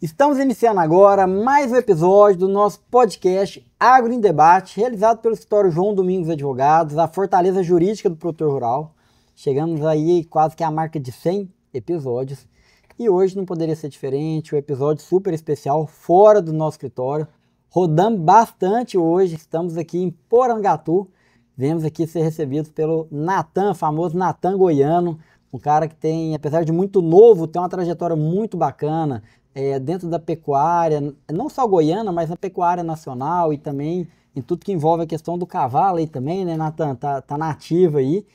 Estamos iniciando agora mais um episódio do nosso podcast Agro em Debate, realizado pelo escritório João Domingos Advogados, a fortaleza jurídica do produtor rural. Chegamos aí quase que à marca de 100 episódios e hoje não poderia ser diferente, um episódio super especial fora do nosso escritório. Rodamos bastante hoje, estamos aqui em Porangatu, viemos aqui ser recebidos pelo Natan, famoso Natan Goiano, um cara que tem, apesar de muito novo, tem uma trajetória muito bacana, dentro da pecuária, não só goiana, mas na pecuária nacional e também em tudo que envolve a questão do cavalo aí também, né, Natan? Tá na ativa aí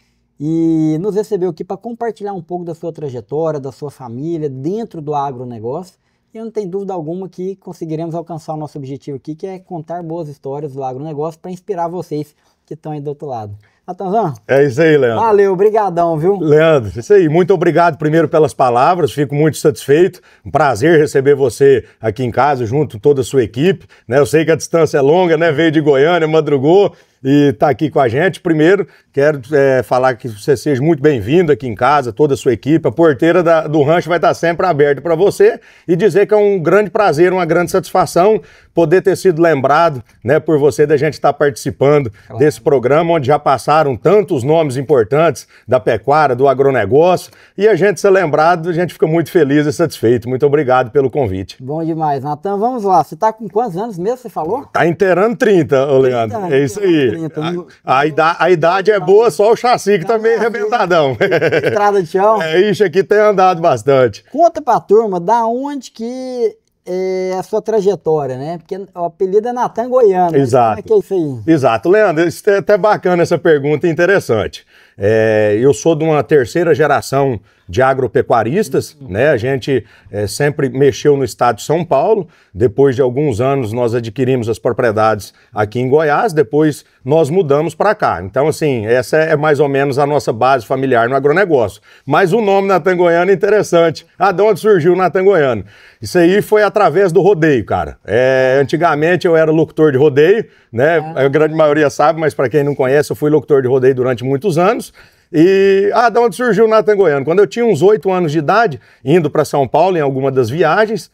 e nos recebeu aqui para compartilhar um pouco da sua trajetória, da sua família, dentro do agronegócio. E eu não tenho dúvida alguma que conseguiremos alcançar o nosso objetivo aqui, que é contar boas histórias do agronegócio para inspirar vocês que estão aí do outro lado. Natanzão? É isso aí, Leandro. Valeu, brigadão, viu? Leandro, isso aí. Muito obrigado primeiro pelas palavras, fico muito satisfeito. Um prazer receber você aqui em casa, junto com toda a sua equipe, né? Eu sei que a distância é longa, né? Veio de Goiânia, madrugou e tá aqui com a gente. Primeiro, quero falar que você seja muito bem-vindo aqui em casa, toda a sua equipe. A porteira do rancho vai estar sempre aberta para você e dizer que é um grande prazer, uma grande satisfação poder ter sido lembrado, né, por você, da gente estar participando desse programa, onde já passaram tantos nomes importantes da pecuária, do agronegócio, e a gente ser lembrado, a gente fica muito feliz e satisfeito. Muito obrigado pelo convite. Bom demais, Natan. Vamos lá, você tá com quantos anos mesmo, você falou? Tá inteirando 30, ô Leandro. 30, é isso aí. 30. A idade é boa, só o chassi que tá meio arrebentadão. Estrada de chão. Isso aqui tem andado bastante. Conta pra turma, da onde que é a sua trajetória, né? Porque o apelido é Natan Goiano. Exato. Como é que é isso aí? Exato, Leandro, isso é até bacana essa pergunta, interessante. Eu sou de uma terceira geração de agropecuaristas, né? A gente sempre mexeu no estado de São Paulo. Depois de alguns anos nós adquirimos as propriedades aqui em Goiás, depois nós mudamos para cá. Então, assim, essa é mais ou menos a nossa base familiar no agronegócio. Mas o nome Natan Goiano é interessante. De onde surgiu o Natan Goiano? Isso aí foi através do rodeio, cara. Antigamente eu era locutor de rodeio, né? A grande maioria sabe, mas para quem não conhece, eu fui locutor de rodeio durante muitos anos. E, de onde surgiu o Natan Goiano? Quando eu tinha uns 8 anos de idade, indo para São Paulo em alguma das viagens,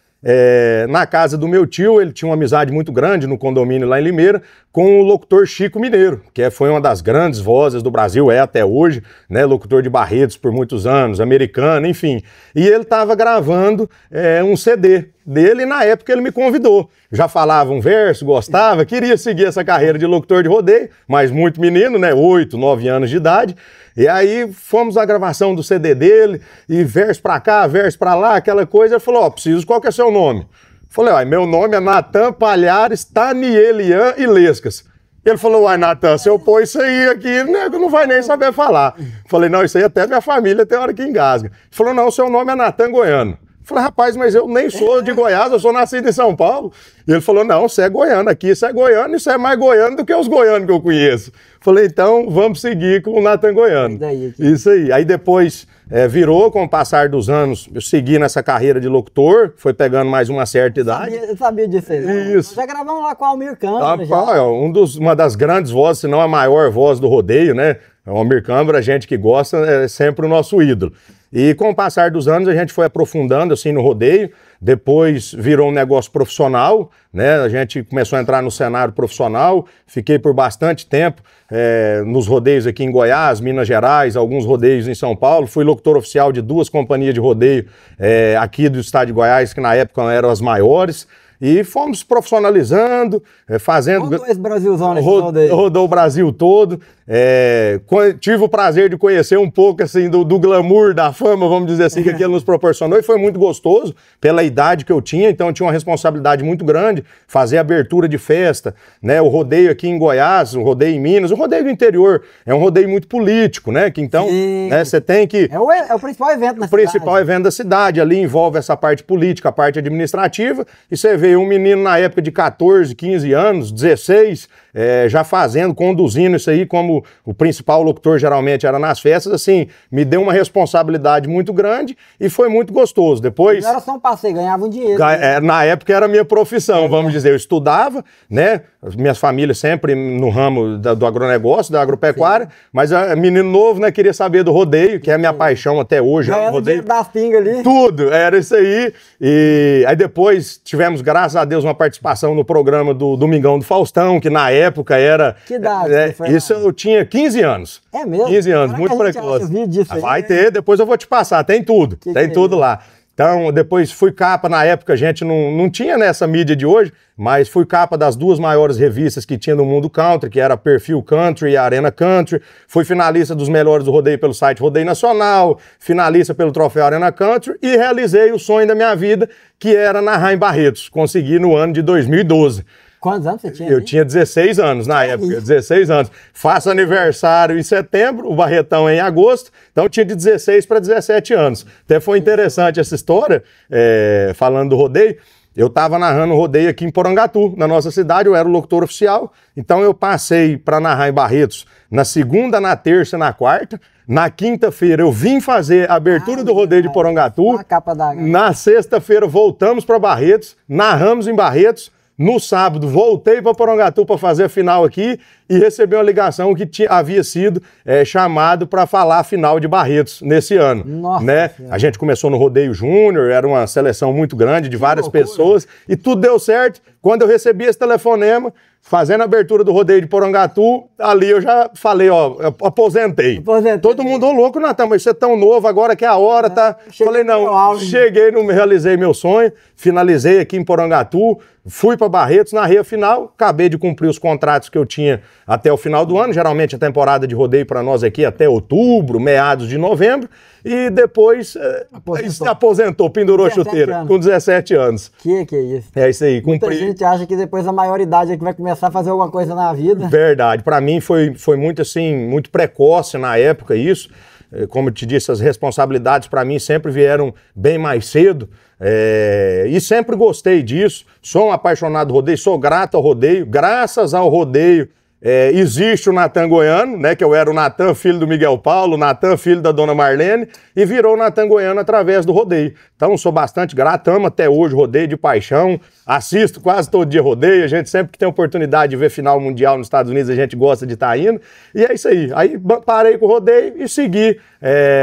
na casa do meu tio, ele tinha uma amizade muito grande no condomínio lá em Limeira, com o locutor Chico Mineiro, que foi uma das grandes vozes do Brasil, até hoje, né, locutor de Barretos por muitos anos, americano, enfim. E ele estava gravando um CD dele e na época ele me convidou. Já falava um verso, gostava, queria seguir essa carreira de locutor de rodeio, mas muito menino, né, 8, 9 anos de idade. E aí fomos à gravação do CD dele, e verso pra cá, verso pra lá, aquela coisa. Ele falou, preciso, qual que é seu nome? Falei, meu nome é Natan Palhares Tanielian Ilescas. Ele falou, Natan, se eu pôr isso aí aqui, nego não vai nem saber falar. Falei, não, isso aí até minha família tem hora que engasga. Ele falou, não, seu nome é Natan Goiano. Falei, rapaz, mas eu nem sou de Goiás, eu sou nascido em São Paulo. E ele falou, não, você é goiano aqui, isso é goiano, isso é mais goiano do que os goianos que eu conheço. Falei, então vamos seguir com o Natan Goiano. Isso aí. Aí depois virou, com o passar dos anos, eu segui nessa carreira de locutor, foi pegando mais uma certa idade. Eu sabia disso aí. Isso. Já gravamos lá com o Almir Câmara. Uma das grandes vozes, se não a maior voz do rodeio, né? O Almir Câmara, a gente que gosta, é sempre o nosso ídolo. E com o passar dos anos a gente foi aprofundando assim no rodeio, depois virou um negócio profissional, né? A gente começou a entrar no cenário profissional, fiquei por bastante tempo nos rodeios aqui em Goiás, Minas Gerais, alguns rodeios em São Paulo, fui locutor oficial de 2 companhias de rodeio aqui do estado de Goiás, que na época eram as maiores. E fomos profissionalizando, fazendo... Rodou esse Brasilzão nesse rodou o Brasil todo. Tive o prazer de conhecer um pouco assim, do glamour, da fama, vamos dizer assim, que aquilo nos proporcionou, e foi muito gostoso pela idade que eu tinha, então eu tinha uma responsabilidade muito grande, fazer abertura de festa, né? O rodeio aqui em Goiás, o rodeio em Minas, o rodeio do interior é um rodeio muito político, né? Que então você tem que... É o principal evento na cidade. O principal evento da cidade, ali envolve essa parte política, a parte administrativa, e você vê um menino na época de 14, 15 anos, 16, já fazendo, conduzindo isso aí, como o principal locutor geralmente era nas festas, assim, me deu uma responsabilidade muito grande e foi muito gostoso. Depois... Não era só um passeio, ganhava um dinheiro. Na época era a minha profissão, vamos dizer. Eu estudava, né? Minhas famílias sempre no ramo do agronegócio, da agropecuária, mas menino novo, né? Queria saber do rodeio, que é a minha paixão até hoje. Já era o dinheiro das pingas ali. Tudo, era isso aí. E aí depois tivemos, graças a Deus, uma participação no programa do Domingão do Faustão, que na época era... Que idade? Isso eu tinha 15 anos. É mesmo? 15 anos, Será muito que a gente precoce. acha vídeo disso aí, Vai né? ter, depois eu vou te passar, tem tudo, tem tudo lá. Então, depois fui capa, na época a gente não tinha nessa mídia de hoje, mas fui capa das duas maiores revistas que tinha no mundo country, que era a Perfil Country e a Arena Country. Fui finalista dos melhores do rodeio pelo site Rodeio Nacional, finalista pelo troféu Arena Country e realizei o sonho da minha vida, que era narrar em Barretos. Consegui no ano de 2012. Quantos anos você tinha? Eu tinha 16 anos na época, 16 anos. Faço aniversário em setembro, o Barretão é em agosto, então eu tinha de 16 para 17 anos. Até foi interessante essa história, falando do rodeio. Eu estava narrando o rodeio aqui em Porangatu, na nossa cidade, eu era o locutor oficial, então eu passei para narrar em Barretos na segunda, na terça e na quarta. Na quinta-feira eu vim fazer a abertura do rodeio de Porangatu. Na sexta-feira voltamos para Barretos, narramos em Barretos. No sábado, voltei para Porangatu para fazer a final aqui e recebi uma ligação que havia sido chamado para falar a final de Barretos nesse ano. Nossa, né? A gente começou no Rodeio Júnior, era uma seleção muito grande de várias pessoas e tudo deu certo. Quando eu recebi esse telefonema, fazendo a abertura do rodeio de Porangatu, ali eu já falei, ó, eu aposentei. Todo mundo, louco, Natan, mas você é tão novo, agora que é a hora, tá? Falei, não, realizei meu sonho, finalizei aqui em Porangatu, fui para Barretos, narrei a final, acabei de cumprir os contratos que eu tinha até o final do ano, geralmente a temporada de rodeio para nós aqui até outubro, meados de novembro, e depois aposentou, pendurou a chuteira, com 17 anos. Que é isso? É isso aí, cumpri. Muita gente acha que depois da maioridade é que vai começar a fazer alguma coisa na vida. Verdade, para mim foi muito assim, muito precoce na época isso. Como eu te disse, as responsabilidades para mim sempre vieram bem mais cedo. E sempre gostei disso. Sou um apaixonado do rodeio, sou grato ao rodeio. Graças ao rodeio existe o Natan Goiano, né? Que eu era o Natan, filho do Miguel Paulo, o Natan, filho da dona Marlene, e virou o Natan Goiano através do rodeio. Então sou bastante grato, amo até hoje rodeio de paixão, assisto quase todo dia rodeio, a gente sempre que tem oportunidade de ver final mundial nos Estados Unidos, a gente gosta de estar indo, e é isso aí. Aí parei com o rodeio e segui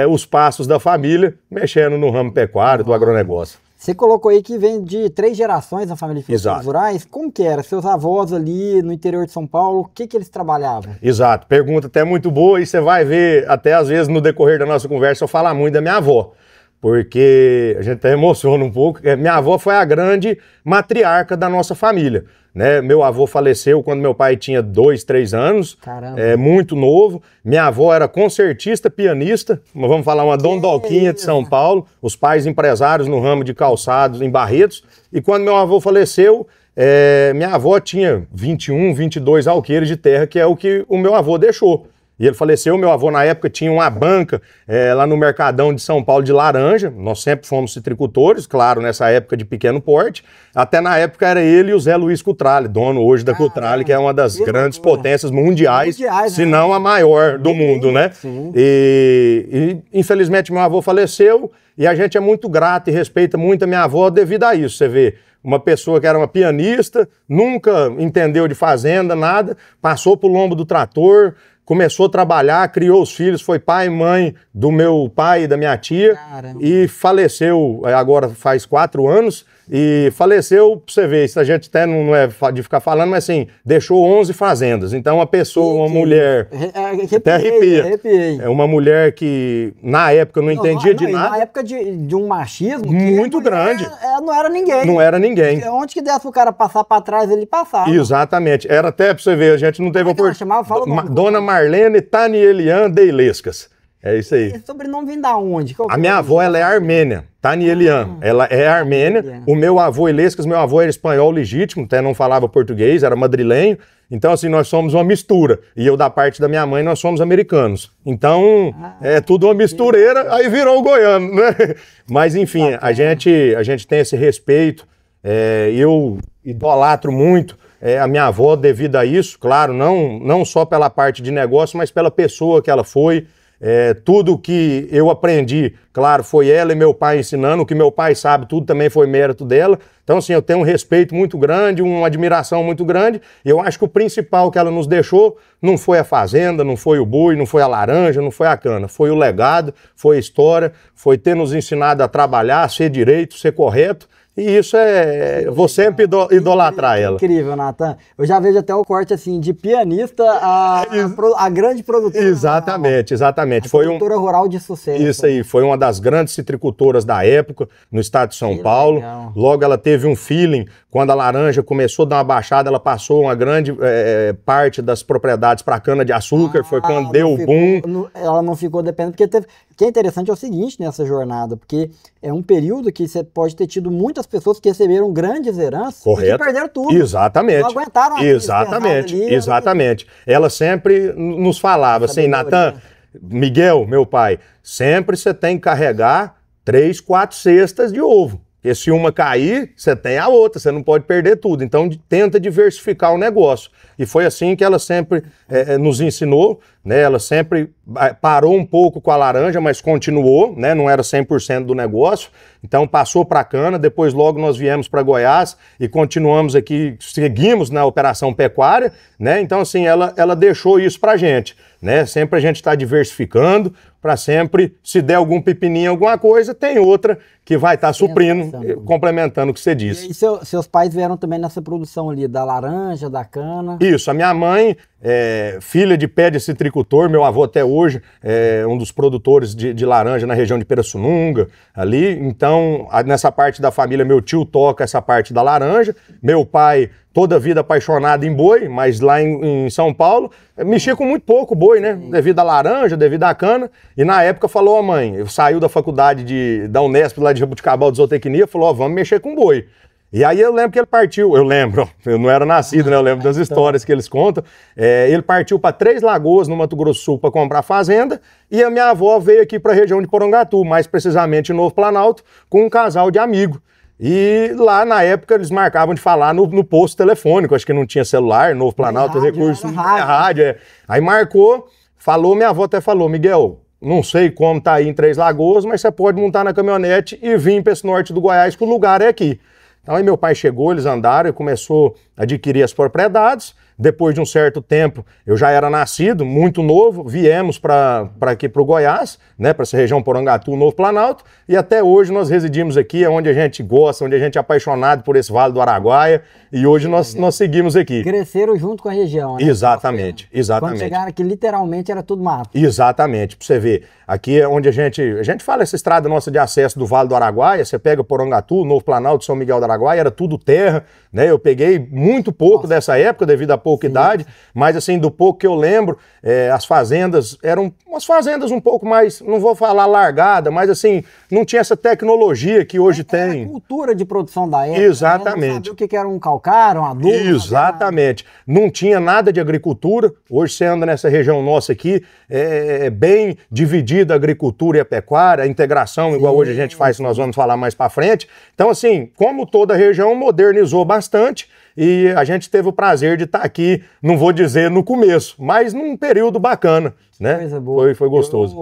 os passos da família, mexendo no ramo pecuário, do agronegócio. Você colocou aí que vem de 3 gerações na família de produtores rurais. Como que era? Seus avós ali no interior de São Paulo, o que eles trabalhavam? Exato. Pergunta até muito boa e você vai ver, até às vezes no decorrer da nossa conversa, eu falar muito da minha avó. Porque a gente até emociona um pouco. Minha avó foi a grande matriarca da nossa família. Né? Meu avô faleceu quando meu pai tinha 2, 3 anos, muito novo. Minha avó era concertista, pianista, vamos falar uma dondoquinha de São Paulo, os pais empresários no ramo de calçados em Barretos. E quando meu avô faleceu, minha avó tinha 21, 22 alqueires de terra, que é o que o meu avô deixou. E ele faleceu, meu avô na época tinha uma banca lá no Mercadão de São Paulo de laranja, nós sempre fomos citricultores, claro, nessa época de pequeno porte, até na época era ele e o Zé Luiz Cutrale, dono hoje da Cutrale, que é uma das grandes potências mundiais, se não a maior do mundo, né? E infelizmente meu avô faleceu e a gente é muito grato e respeita muito a minha avó devido a isso, você vê. Uma pessoa que era uma pianista, nunca entendeu de fazenda, nada, passou pro lombo do trator, começou a trabalhar, criou os filhos, foi pai e mãe do meu pai e da minha tia. Caramba. E faleceu, agora faz 4 anos, e faleceu, pra você ver, isso a gente até não é de ficar falando, mas assim, deixou 11 fazendas. Então uma pessoa, uma mulher, até arrepia. É uma mulher que na época não entendia de nada. Na época de um machismo muito grande. Não era ninguém. Não era ninguém. Onde que desse pro cara passar pra trás, ele passava. Exatamente. Era até pra você ver, a gente não teve oportunidade. Dona Marlene Tanielian Deilescas. É isso aí. Esse sobrenome vem da onde? A minha avó, ela é armênia, Tanielian. Ela é armênia. O meu avô, Ilescas, meu avô era espanhol legítimo, até não falava português, era madrilenho. Então, assim, nós somos uma mistura. E eu, da parte da minha mãe, nós somos americanos. Então, é tudo uma mistureira, aí virou o goiano, né? Mas, enfim, a gente tem esse respeito. Eu idolatro muito a minha avó, devido a isso, claro, não só pela parte de negócio, mas pela pessoa que ela foi. Tudo que eu aprendi, claro, foi ela e meu pai ensinando. O que meu pai sabe, tudo também foi mérito dela. Então, assim, eu tenho um respeito muito grande, uma admiração muito grande. E eu acho que o principal que ela nos deixou não foi a fazenda, não foi o boi, não foi a laranja, não foi a cana. Foi o legado, foi a história, foi ter nos ensinado a trabalhar, a ser direito, ser correto. E isso vou sempre idolatrar ela. Incrível, Natan. Eu já vejo até o corte assim, de pianista a grande produtora. Exatamente. Produtora rural de sucesso. Isso aí, foi uma das grandes citricultoras da época, no estado de São Paulo. Legal. Logo ela teve um feeling, quando a laranja começou a dar uma baixada, ela passou uma grande parte das propriedades para cana-de-açúcar, foi quando deu o boom. Ela não ficou dependendo, porque teve... O que é interessante é o seguinte nessa jornada, porque é um período que você pode ter tido muitas pessoas que receberam grandes heranças e que perderam tudo. Exatamente. Não aguentaram Exatamente. Ela sempre nos falava assim, Natan, Miguel, meu pai, sempre você tem que carregar 3, 4 cestas de ovo. Porque se uma cair, você tem a outra, você não pode perder tudo. Então, tenta diversificar o negócio. E foi assim que ela sempre nos ensinou, né? Ela sempre parou um pouco com a laranja, mas continuou, né? Não era 100% do negócio. Então, passou para a cana, depois logo nós viemos para Goiás e continuamos aqui, seguimos na operação pecuária, né? Então, assim, ela deixou isso para a gente, né? Sempre a gente está diversificando, para sempre, se der algum pepininho, alguma coisa, tem outra que vai estar suprindo, complementando o que você disse. E seus pais vieram também nessa produção ali, da laranja, da cana? Isso, a minha mãe, filha de pé de citricultor, meu avô até hoje é um dos produtores de laranja na região de Pirassununga, ali. Então, nessa parte da família, meu tio toca essa parte da laranja, meu pai... Toda a vida apaixonado em boi, mas lá em São Paulo, mexia com muito pouco boi, né? Devido à laranja, devido à cana. E na época falou, mãe, saiu da faculdade da Unesp, lá de Jabuticabal de Zootecnia, falou, vamos mexer com boi. E aí eu lembro que ele partiu, eu não era nascido, né? Eu lembro das histórias que eles contam. Ele partiu para Três Lagoas, no Mato Grosso do Sul, para comprar fazenda, e a minha avó veio aqui para a região de Porangatu, mais precisamente em Novo Planalto, com um casal de amigos. E lá, na época, eles marcavam de falar no posto telefônico, acho que não tinha celular, Novo Planalto, recurso, rádio. Aí marcou, falou, minha avó até falou, Miguel, não sei como tá aí em Três Lagoas, mas você pode montar na caminhonete e vir para esse norte do Goiás, que o lugar é aqui. Então aí meu pai chegou, eles andaram e começou a adquirir as propriedades. Depois de um certo tempo, eu já era nascido, muito novo, viemos para aqui para o Goiás, né, para essa região Porangatu, Novo Planalto, e até hoje nós residimos aqui, é onde a gente gosta, onde a gente é apaixonado por esse Vale do Araguaia, e hoje nós seguimos aqui. Cresceram junto com a região, né? Exatamente. Quando chegaram aqui, literalmente era tudo mato. Exatamente, para você ver. Aqui é onde a gente fala essa estrada nossa de acesso do Vale do Araguaia, você pega Porangatu, Novo Planalto, São Miguel do Araguaia, era tudo terra, né? Eu peguei muito pouco dessa época, devido à pouca idade, mas assim, do pouco que eu lembro, as fazendas eram umas fazendas um pouco mais, não vou falar largada, mas assim, não tinha essa tecnologia que hoje tem. A cultura de produção da época. Exatamente. Né? Não sabia o que era um calcário, um adubo. Exatamente. Não tinha nada de agricultura. Hoje você anda nessa região nossa aqui, bem dividida a agricultura e a pecuária, a integração, igual hoje a gente faz, nós vamos falar mais para frente. Então assim, como toda a região modernizou bastante, e a gente teve o prazer de estar aqui, não vou dizer no começo, mas num período bacana, né? Coisa boa. Foi gostoso.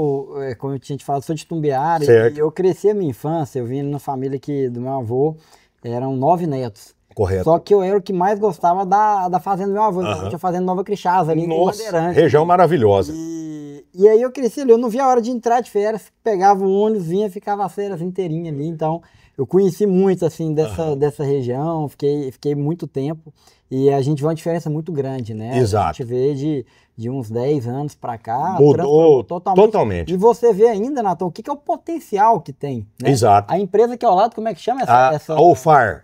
Como a gente fala, sou de Tumbiara, certo. E eu cresci a minha infância, eu vim na família do meu avô, eram 9 netos. Correto. Só que eu era o que mais gostava da fazenda do meu avô, tinha fazenda Nova Crixás ali, em Bandeirante. Região maravilhosa. E aí eu cresci ali, eu não via a hora de entrar de férias, pegava o ônibus, vinha, ficava as férias inteirinha ali, então... Eu conheci muito, assim, dessa região, fiquei muito tempo, e a gente vê uma diferença muito grande, né? Exato. A gente vê de uns 10 anos para cá, mudou totalmente. E você vê ainda, Natan, o que é o potencial que tem, né? Exato. A empresa que é ao lado, como é que chama essa? Olfar.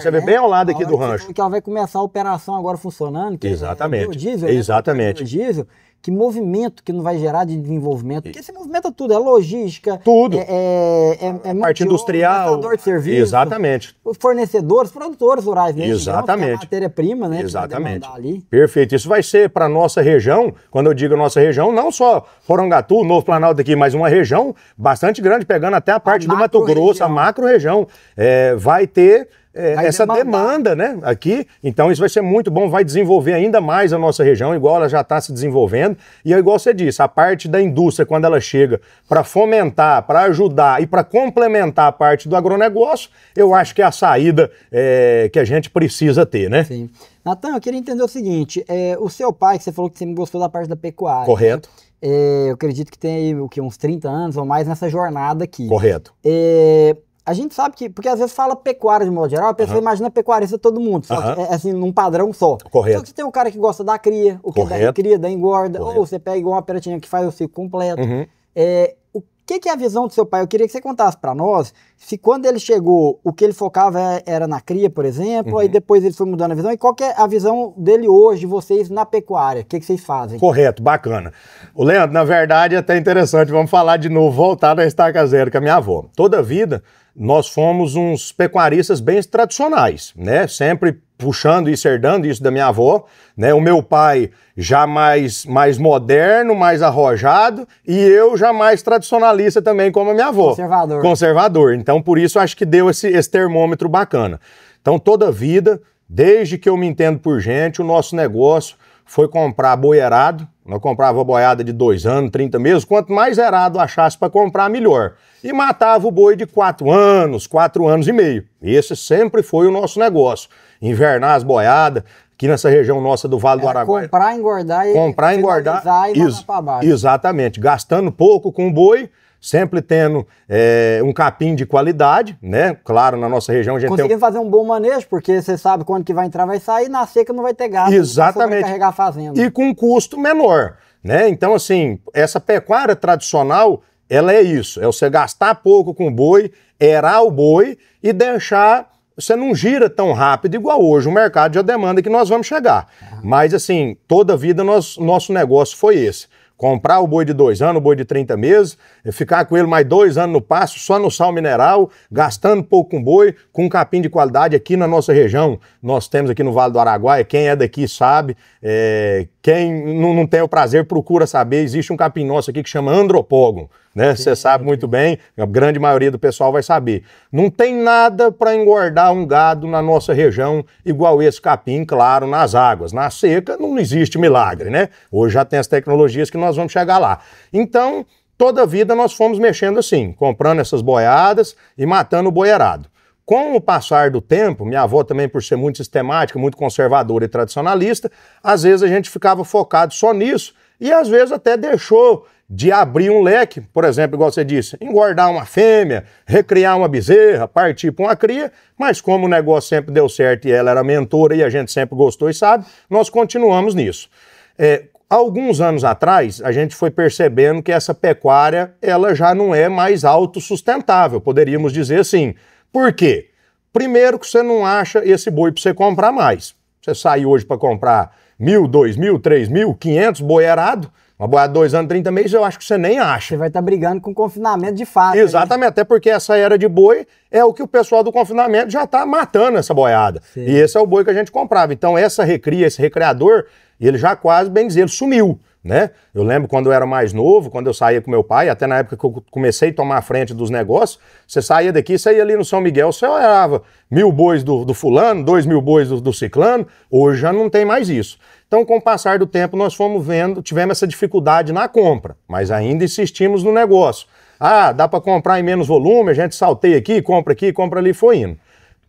Você vê bem ao lado aqui do rancho. Que ela vai começar a operação agora funcionando. Que exatamente. É o diesel, exatamente. Né? O diesel. Que movimento que não vai gerar de desenvolvimento? Porque esse movimento é tudo, é logística, tudo. Parte industrial, prestador de serviço, exatamente. Fornecedores, produtores rurais, né? Exatamente. A matéria-prima, né? Exatamente. Ali. Perfeito. Isso vai ser para nossa região, quando eu digo nossa região, não só Porangatu, Novo Planalto aqui, mas uma região bastante grande, pegando até a parte do Mato Grosso, a macro-região. Vai ter essa demanda, né, aqui. Então isso vai ser muito bom, vai desenvolver ainda mais a nossa região, igual ela já está se desenvolvendo. E é igual você disse, a parte da indústria, quando ela chega para fomentar, para ajudar e para complementar a parte do agronegócio, eu acho que é a saída que a gente precisa ter, né? Sim. Natan, eu queria entender o seguinte, o seu pai, que você falou que sempre gostou da parte da pecuária. Correto. Eu acredito que tem aí, uns 30 anos ou mais nessa jornada aqui. Correto. A gente sabe que, porque às vezes fala pecuária de modo geral, a pessoa imagina pecuarista todo mundo, só que é assim, num padrão só. Correto. Só que você tem um cara que gosta da cria, o que é da cria, da engorda, Correto. ou você pega igual uma piratinha que faz o ciclo completo. O que é a visão do seu pai? Eu queria que você contasse para nós se quando ele chegou, o que ele focava era na cria, por exemplo, aí depois ele foi mudando a visão, e qual que é a visão dele hoje, de vocês, na pecuária? O que vocês fazem? Correto, bacana. O Leandro, na verdade, é até interessante, vamos falar de novo, voltar na estaca zero com a minha avó. Toda a vida, nós fomos uns pecuaristas bem tradicionais, né? Sempre puxando isso, herdando isso da minha avó, né? O meu pai já mais moderno, mais arrojado, e eu já mais tradicionalista também, como a minha avó. Conservador. Conservador. Então, por isso, acho que deu esse termômetro bacana. Então, toda a vida, desde que eu me entendo por gente, o nosso negócio foi comprar boi erado. Nós comprava boiada de 2 anos, 30 meses. Quanto mais erado achasse para comprar, melhor. E matava o boi de 4 anos, 4 anos e meio. Esse sempre foi o nosso negócio. Invernar as boiadas, aqui nessa região nossa do Vale do Araguaia. Comprar, engordar e mandar para baixo. Exatamente. Gastando pouco com o boi, sempre tendo um capim de qualidade, né? Claro, na nossa região a gente conseguindo fazer um bom manejo, porque você sabe quando que vai entrar, vai sair, na seca não vai ter gasto. Exatamente. Carregar a fazenda. E com custo menor, né? Então, assim, essa pecuária tradicional, ela é isso, é você gastar pouco com o boi, erar o boi e deixar... Você não gira tão rápido igual hoje, o mercado já demanda que nós vamos chegar. Mas assim, toda a vida nosso negócio foi esse. Comprar o boi de 2 anos, o boi de 30 meses, ficar com ele mais 2 anos no pasto, só no sal mineral, gastando pouco com boi, com capim de qualidade aqui na nossa região. Nós temos aqui no Vale do Araguaia, quem é daqui sabe, quem não tem o prazer procura saber, existe um capim nosso aqui que chama andropógon, né? Você sabe muito bem, a grande maioria do pessoal vai saber. Não tem nada para engordar um gado na nossa região igual esse capim, claro, nas águas. Na seca não existe milagre, né? Hoje já tem as tecnologias que nós vamos chegar lá. Então, toda a vida nós fomos mexendo assim, comprando essas boiadas e matando o boi erado. Com o passar do tempo, minha avó também por ser muito sistemática, muito conservadora e tradicionalista, às vezes a gente ficava focado só nisso e às vezes até deixou de abrir um leque, por exemplo, igual você disse, engordar uma fêmea, recriar uma bezerra, partir para uma cria, mas como o negócio sempre deu certo e ela era mentora e a gente sempre gostou e sabe, nós continuamos nisso. Alguns anos atrás, a gente foi percebendo que essa pecuária, ela já não é mais autossustentável, poderíamos dizer assim. Por quê? Primeiro que você não acha esse boi para você comprar mais. Você sai hoje para comprar 1.000, 2.000, 3.000, 500 boi erado, uma boiada de 2 anos, 30 meses, eu acho que você nem acha. Você vai estar brigando com confinamento de fato. Exatamente, até porque essa era de boi é o que o pessoal do confinamento já está matando essa boiada. Sim. E esse é o boi que a gente comprava. Então essa recria, esse recreador, ele já quase, bem dizer, ele sumiu, né? Eu lembro quando eu era mais novo, quando eu saía com meu pai, até na época que eu comecei a tomar a frente dos negócios, você saía daqui, você ia ali no São Miguel, você olhava 1.000 bois do fulano, 2.000 bois do ciclano, hoje já não tem mais isso. Então, com o passar do tempo, nós fomos vendo, tivemos essa dificuldade na compra, mas ainda insistimos no negócio. Ah, dá para comprar em menos volume, a gente salteia aqui, compra ali, foi indo.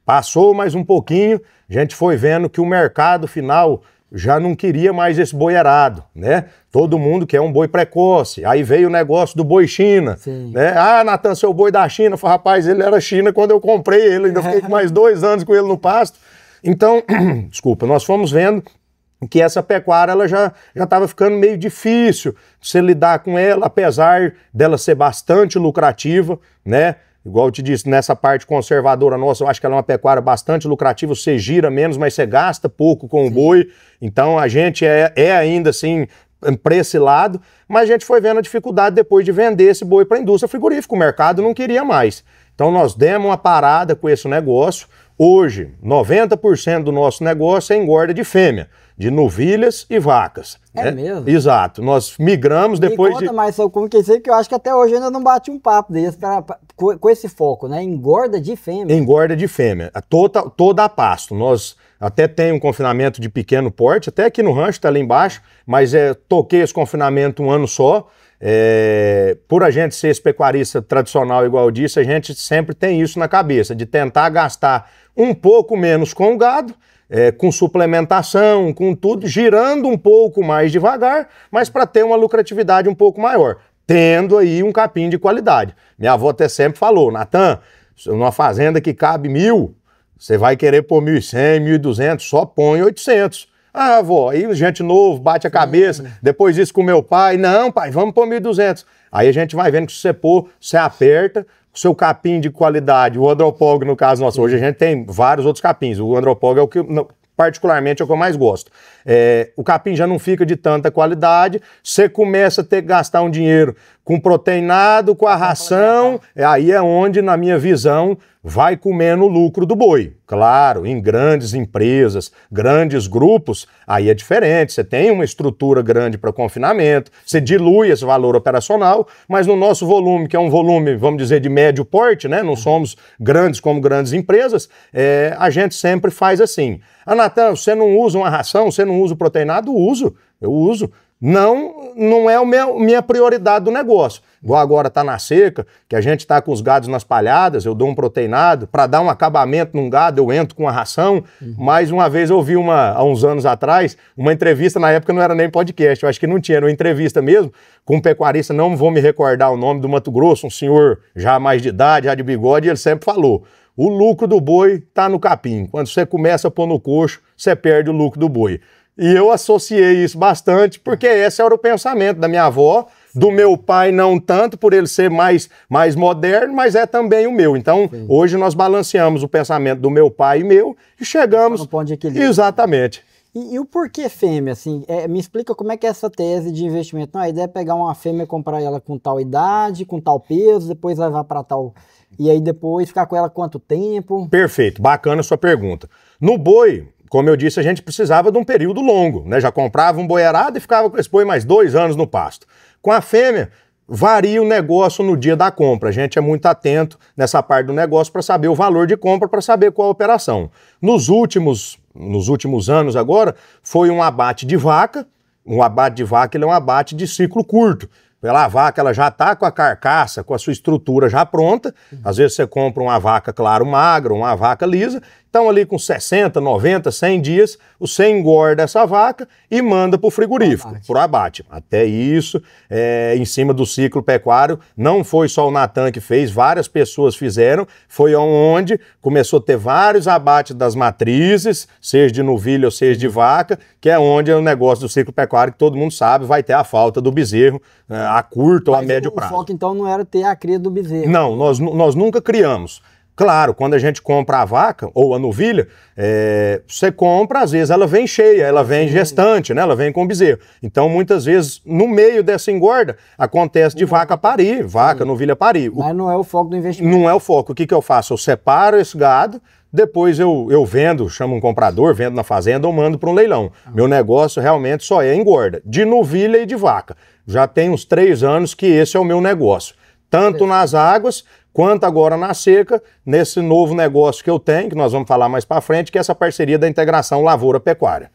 Passou mais um pouquinho, a gente foi vendo que o mercado final já não queria mais esse boi erado, né? Todo mundo quer um boi precoce. Aí veio o negócio do boi China, né? Ah, Natan, seu boi da China. Eu falei, rapaz, ele era China quando eu comprei ele, ainda fiquei mais 2 anos com ele no pasto. Então, desculpa, nós fomos vendo que essa pecuária ela já estava ficando meio difícil de se lidar com ela, apesar dela ser bastante lucrativa, né? Igual eu te disse, nessa parte conservadora nossa, eu acho que ela é uma pecuária bastante lucrativa, você gira menos, mas você gasta pouco com o boi, então a gente é ainda assim para esse lado, mas a gente foi vendo a dificuldade depois de vender esse boi para a indústria frigorífica, o mercado não queria mais. Então nós demos uma parada com esse negócio. Hoje, 90% do nosso negócio é engorda de fêmea, de novilhas e vacas. É mesmo? Exato. Nós migramos depois conta mais sobre como que é isso aí, que eu acho que até hoje ainda não bate um papo desse com esse foco, né? Engorda de fêmea. Engorda de fêmea, toda a pasto. Nós até tem um confinamento de pequeno porte, até aqui no rancho, tá ali embaixo, mas toquei esse confinamento um ano só. Por a gente ser esse pecuarista tradicional, igual eu disse, a gente sempre tem isso na cabeça, de tentar gastar um pouco menos com o gado, com suplementação, com tudo, girando um pouco mais devagar, mas para ter uma lucratividade um pouco maior, tendo aí um capim de qualidade. Minha avó até sempre falou, Natan, numa fazenda que cabe 1.000, você vai querer pôr 1.100, 1.200, só põe 800. Ah, avó, aí gente novo, bate a cabeça, depois isso com meu pai, não, pai, vamos pôr 1.200. Aí a gente vai vendo que se você pôr, você aperta, o seu capim de qualidade, o Andropog no caso nosso, hoje a gente tem vários outros capins, o Andropog é o que particularmente é o que eu mais gosto. O capim já não fica de tanta qualidade, você começa a ter que gastar um dinheiro com proteinado, com a ração, aí é onde, na minha visão, vai comendo o lucro do boi. Claro, em grandes empresas, grandes grupos, aí é diferente, você tem uma estrutura grande para confinamento, você dilui esse valor operacional, mas no nosso volume, que é um volume, vamos dizer, de médio porte, né? Não somos grandes como grandes empresas, a gente sempre faz assim. Ah, Natan, você não usa uma ração, você não usa o proteinado? Eu uso. Não é a minha prioridade do negócio. Igual agora está na seca, que a gente está com os gados nas palhadas, eu dou um proteinado, para dar um acabamento num gado eu entro com a ração. Mais uma vez eu ouvi há uns anos atrás, uma entrevista, na época não era nem podcast, eu acho que não tinha, era uma entrevista mesmo, com um pecuarista, não vou me recordar o nome, do Mato Grosso, um senhor já mais de idade, já de bigode, e ele sempre falou, o lucro do boi está no capim, quando você começa a pôr no coxo, você perde o lucro do boi. E eu associei isso bastante, porque esse era o pensamento da minha avó, do meu pai não tanto, por ele ser mais moderno, mas é também o meu. Então, hoje nós balanceamos o pensamento do meu pai e meu e chegamos... No ponto de equilíbrio. Exatamente. E o porquê fêmea, assim? Me explica como é que é essa tese de investimento. Não, a ideia é pegar uma fêmea, comprar ela com tal idade, com tal peso, depois levar para tal... E aí depois ficar com ela quanto tempo? Perfeito, bacana a sua pergunta. No boi... Como eu disse, a gente precisava de um período longo, né? Já comprava um boiarado e ficava com esse boi mais 2 anos no pasto. Com a fêmea, varia o negócio no dia da compra. A gente é muito atento nessa parte do negócio para saber o valor de compra, para saber qual a operação. Nos últimos anos agora, foi um abate de vaca. Um abate de vaca, ele é um abate de ciclo curto. A vaca ela já está com a carcaça, com a sua estrutura já pronta. Às vezes você compra uma vaca, claro, magra, uma vaca lisa. Então ali com 60, 90, 100 dias, você engorda essa vaca e manda para o frigorífico, para o abate. Até isso, em cima do ciclo pecuário, não foi só o Natan que fez, várias pessoas fizeram. Foi onde começou a ter vários abates das matrizes, seja de novilha ou seja de vaca, que é onde é o negócio do ciclo pecuário, que todo mundo sabe, vai ter a falta do bezerro a curto ou a médio prazo. O foco então não era ter a cria do bezerro. Não, nós nunca criamos. Claro, quando a gente compra a vaca ou a novilha, você compra, às vezes ela vem cheia, ela vem gestante, né? Ela vem com bezerro. Então, muitas vezes, no meio dessa engorda, acontece de vaca parir, novilha parir. Mas não é o foco do investimento. Não é o foco. O que eu faço? Eu separo esse gado, depois eu vendo, chamo um comprador, vendo na fazenda ou mando para um leilão. Meu negócio realmente só é engorda, de novilha e de vaca. Já tem uns 3 anos que esse é o meu negócio. Tanto nas águas, quanto agora na seca, nesse novo negócio que eu tenho, que nós vamos falar mais para frente, que é essa parceria da integração lavoura-pecuária.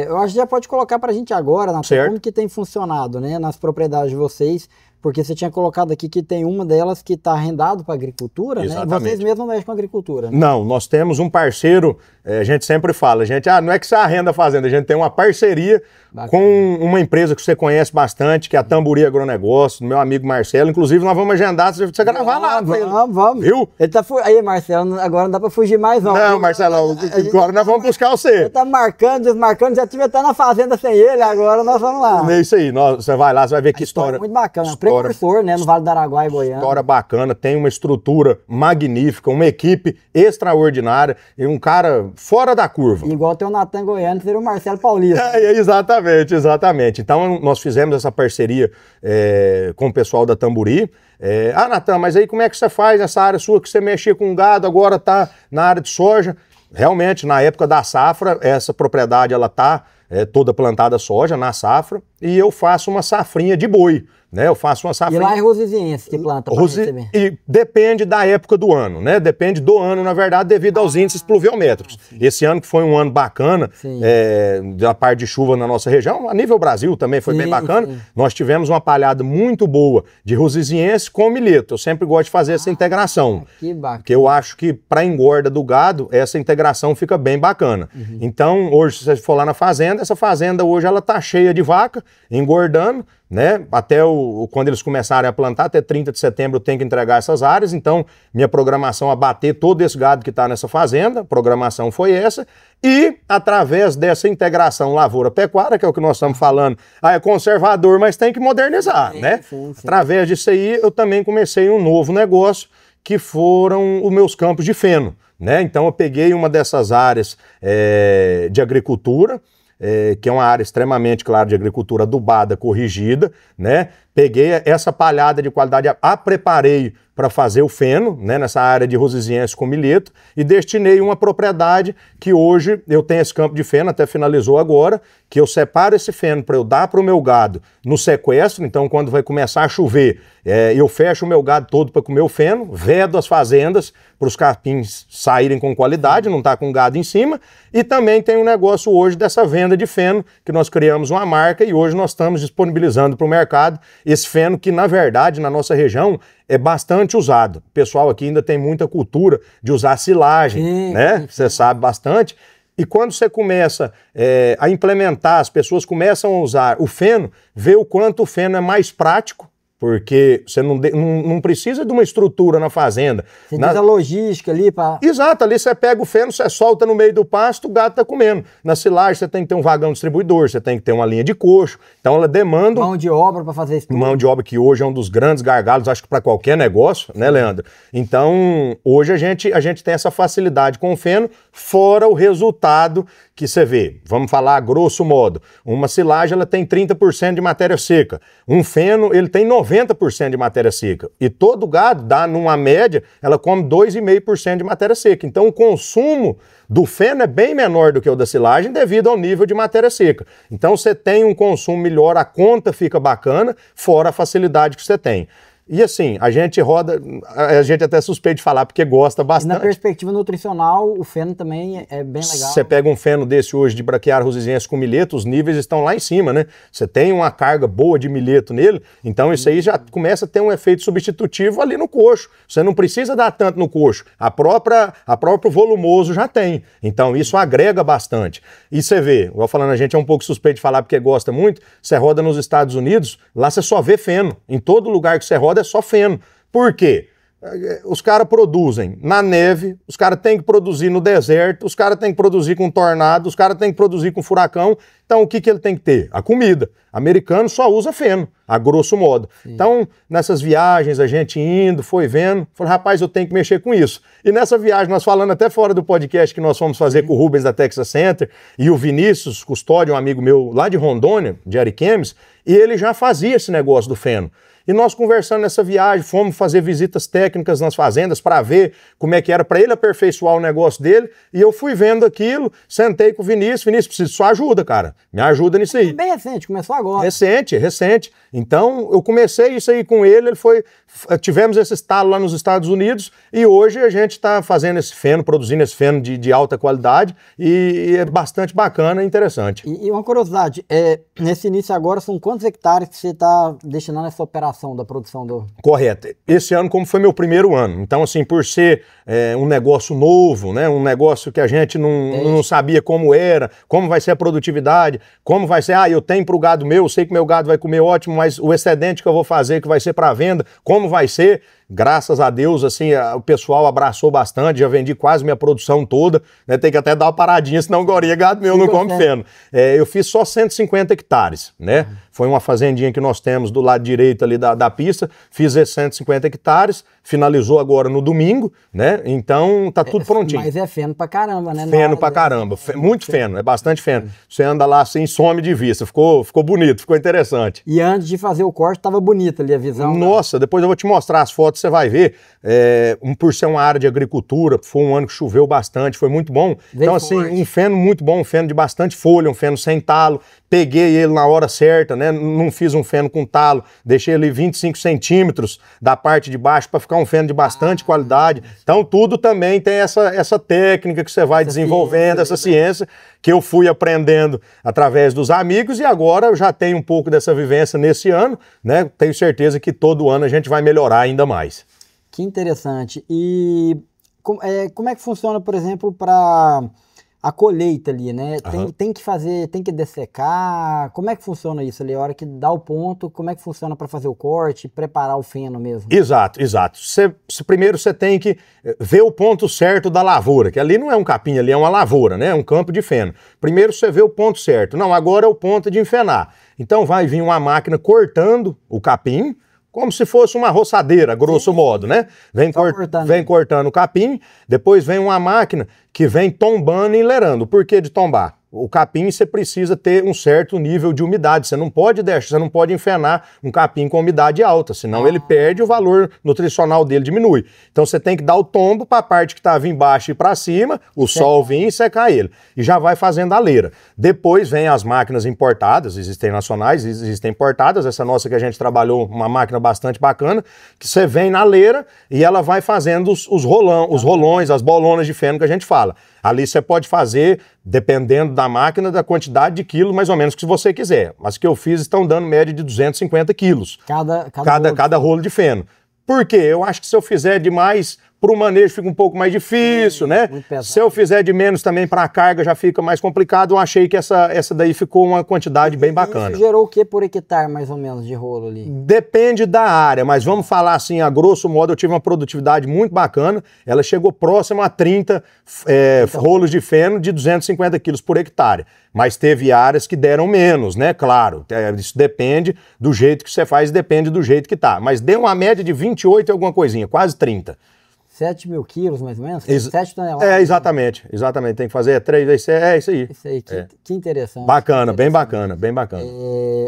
Eu acho que já pode colocar para a gente agora, Natan, como que tem funcionado, né, nas propriedades de vocês, porque você tinha colocado aqui que tem uma delas que está arrendado para agricultura, exatamente, né? Vocês mesmos não mexem com agricultura, né? Não, nós temos um parceiro, a gente sempre fala, não é que você arrenda a fazenda, a gente tem uma parceria com uma empresa que você conhece bastante, que é a Tamburi Agronegócio, do meu amigo Marcelo. Inclusive, nós vamos agendar pra você gravar lá. Vamos. Viu? Ele tá Aí, Marcelo, agora não dá pra fugir mais, não. Não, Marcelo, agora nós vamos buscar você. Ele tá marcando, desmarcando, já tive até na fazenda sem ele, agora nós vamos lá. É isso aí, você vai lá, você vai ver que história. Muito bacana, precursor, né, no Vale do Araguaia e Goiânia. História bacana, tem uma estrutura magnífica, uma equipe extraordinária e um cara fora da curva. Igual tem o Natan Goiânia, seria o Marcelo Paulista. Exatamente. Exatamente, exatamente. Então nós fizemos essa parceria com o pessoal da Tamburi. Natan, mas aí como é que você faz essa área sua que você mexia com gado, agora está na área de soja? Realmente, na época da safra, essa propriedade ela está toda plantada soja na safra e eu faço uma safrinha de boi. Né, eu faço uma safrinha. E lá é rosiziense que planta para receber. E depende da época do ano, né? Depende do ano, na verdade, devido aos índices pluviométricos. Esse ano que foi um ano bacana, da parte de chuva na nossa região, a nível Brasil também foi bem bacana. Nós tivemos uma palhada muito boa de rosiziense com milheto. Eu sempre gosto de fazer essa integração. Que bacana. Porque eu acho que para a engorda do gado, essa integração fica bem bacana. Então, hoje, se você for lá na fazenda, essa fazenda hoje ela tá cheia de vaca, engordando, né? Até quando eles começarem a plantar, até 30 de setembro eu tenho que entregar essas áreas, então minha programação é abater todo esse gado que está nessa fazenda, a programação foi essa, e através dessa integração lavoura-pecuária, que é o que nós estamos falando, é conservador, mas tem que modernizar, né? Sim. Através disso aí eu também comecei um novo negócio, que foram os meus campos de feno, né? Então eu peguei uma dessas áreas de agricultura, que é uma área extremamente, claro, de agricultura adubada, corrigida, né? Peguei essa palhada de qualidade, a preparei para fazer o feno, né, nessa área de rosiziense com milheto, e destinei uma propriedade que hoje eu tenho esse campo de feno, até finalizou agora, que eu separo esse feno para eu dar para o meu gado no sequestro. Então quando vai começar a chover, eu fecho o meu gado todo para comer o feno, vedo as fazendas para os capins saírem com qualidade, não tá com gado em cima, e também tem um negócio hoje dessa venda de feno, que nós criamos uma marca e hoje nós estamos disponibilizando para o mercado esse feno que, na verdade, na nossa região, é bastante usado. O pessoal aqui ainda tem muita cultura de usar silagem, né? Você sabe bastante. E quando você começa a implementar, as pessoas começam a usar o feno, vê o quanto o feno é mais prático, porque você não precisa de uma estrutura na fazenda. Você diz a logística ali para... Exato, ali você pega o feno, você solta no meio do pasto, o gado está comendo. Na silagem você tem que ter um vagão distribuidor, você tem que ter uma linha de coxo, então ela demanda... Mão de obra para fazer isso tudo. Mão de obra que hoje é um dos grandes gargalos, acho que para qualquer negócio, né, Leandro? Então, hoje a gente tem essa facilidade com o feno, fora o resultado que você vê. Vamos falar grosso modo, uma silagem ela tem 30% de matéria seca, um feno ele tem 90% de matéria seca, e todo gado dá numa média, ela come 2,5% de matéria seca, então o consumo do feno é bem menor do que o da silagem devido ao nível de matéria seca. Então você tem um consumo melhor, a conta fica bacana, fora a facilidade que você tem. E assim, a gente até suspeita de falar porque gosta bastante. E na perspectiva nutricional, o feno também é bem legal. Você pega um feno desse hoje de braquiária rosiziense com milheto, os níveis estão lá em cima, né? Você tem uma carga boa de milheto nele, então isso aí já começa a ter um efeito substitutivo ali no coxo. Você não precisa dar tanto no coxo, a próprio volumoso já tem. Então isso agrega bastante. E você vê, igual falando, a gente é um pouco suspeito de falar porque gosta muito, você roda nos Estados Unidos, lá você só vê feno. Em todo lugar que você roda é só feno. Por quê? Os caras produzem na neve, os caras têm que produzir no deserto, os caras têm que produzir com tornado, os caras têm que produzir com furacão. Então o que ele tem que ter? A comida. Americano só usa feno, a grosso modo. Sim. Então, nessas viagens, a gente indo, foi vendo, falou, rapaz, eu tenho que mexer com isso. E nessa viagem, nós falando até fora do podcast que nós fomos fazer com o Rubens da Texas Center e o Vinícius Custódio, um amigo meu lá de Rondônia, de Ariquemes, e ele já fazia esse negócio do feno. E nós conversando nessa viagem, fomos fazer visitas técnicas nas fazendas para ver como é que era para ele aperfeiçoar o negócio dele, e eu fui vendo aquilo, sentei com o Vinícius, preciso de sua ajuda, cara, me ajuda nisso aí. É bem recente, começou agora. Recente. Então, eu comecei isso aí com ele, tivemos esse estalo lá nos Estados Unidos, e hoje a gente está fazendo esse feno, produzindo esse feno de alta qualidade, e é bastante bacana e interessante. E uma curiosidade, nesse início agora, são quantos hectares que você está destinando a essa operação da produção do... Correto. Esse ano, como foi meu primeiro ano, então assim, por ser um negócio novo, né, um negócio que a gente não sabia como era, como vai ser a produtividade, como vai ser, eu tenho para o gado meu, eu sei que meu gado vai comer ótimo, mas o excedente que eu vou fazer, que vai ser para venda, como vai ser, Graças a Deus, assim, o pessoal abraçou bastante, já vendi quase minha produção toda, né? Tem que até dar uma paradinha, senão goria gado meu não come feno. Eu fiz só 150 hectares, né? Foi uma fazendinha que nós temos do lado direito ali da pista, fiz esses 150 hectares, finalizou agora no domingo, né? Então tá tudo prontinho. Mas é feno pra caramba, né? Feno pra caramba, muito feno, é bastante feno. Você anda lá assim, some de vista, ficou bonito, ficou interessante. E antes de fazer o corte, tava bonita ali a visão. Nossa, depois eu vou te mostrar as fotos, você vai ver. Por ser uma área de agricultura, foi um ano que choveu bastante, foi muito bom. Então assim, um feno muito bom, um feno de bastante folha, um feno sem talo. Peguei ele na hora certa, né? Não fiz um feno com talo, deixei ele 25 centímetros da parte de baixo para ficar um feno de bastante qualidade. Então tudo também tem essa técnica que você vai desenvolvendo, essa ciência que eu fui aprendendo através dos amigos e agora eu já tenho um pouco dessa vivência nesse ano, né? Tenho certeza que todo ano a gente vai melhorar ainda mais. Que interessante. E como é que funciona, por exemplo, para a colheita ali, né? Tem que fazer, tem que dessecar. Como é que funciona isso ali? A hora que dá o ponto, como é que funciona para fazer o corte, preparar o feno mesmo? Exato. Primeiro você tem que ver o ponto certo da lavoura, que ali não é um capim, ali é uma lavoura, né? É um campo de feno. Primeiro você vê o ponto certo. Não, agora é o ponto de enfenar. Então vai vir uma máquina cortando o capim, como se fosse uma roçadeira, grosso modo, né? Vem cortando o capim, depois vem uma máquina que vem tombando e enlerando. Por que de tombar? O capim você precisa ter um certo nível de umidade, você não pode enfenar um capim com umidade alta, senão ele perde o valor nutricional dele, diminui. Então você tem que dar o tombo para a parte que estava embaixo e para cima, o sol vir e secar ele. E já vai fazendo a leira. Depois vem as máquinas importadas, existem nacionais, existem importadas, essa nossa que a gente trabalhou, uma máquina bastante bacana, que você vem na leira e ela vai fazendo os rolões, as bolonas de feno que a gente fala. Ali você pode fazer, dependendo da máquina, da quantidade de quilos, mais ou menos, que você quiser. Mas que eu fiz estão dando média de 250 quilos. Cada rolo de feno. Por quê? Eu acho que se eu fizer demais, para o manejo fica um pouco mais difícil, né? Se eu fizer de menos também para a carga já fica mais complicado. Eu achei que essa daí ficou uma quantidade bem bacana. Isso gerou o que por hectare, mais ou menos, de rolo ali? Depende da área, mas vamos falar assim, a grosso modo, eu tive uma produtividade muito bacana. Ela chegou próximo a 30 rolos de feno de 250 quilos por hectare. Mas teve áreas que deram menos, né? Claro, isso depende do jeito que você faz, depende do jeito que tá. Mas deu uma média de 28 e alguma coisinha, quase 30. 7 mil quilos, mais ou menos? 7 toneladas? Exatamente. Tem que fazer 3, isso aí. Isso aí, que interessante. Bacana, bem bacana.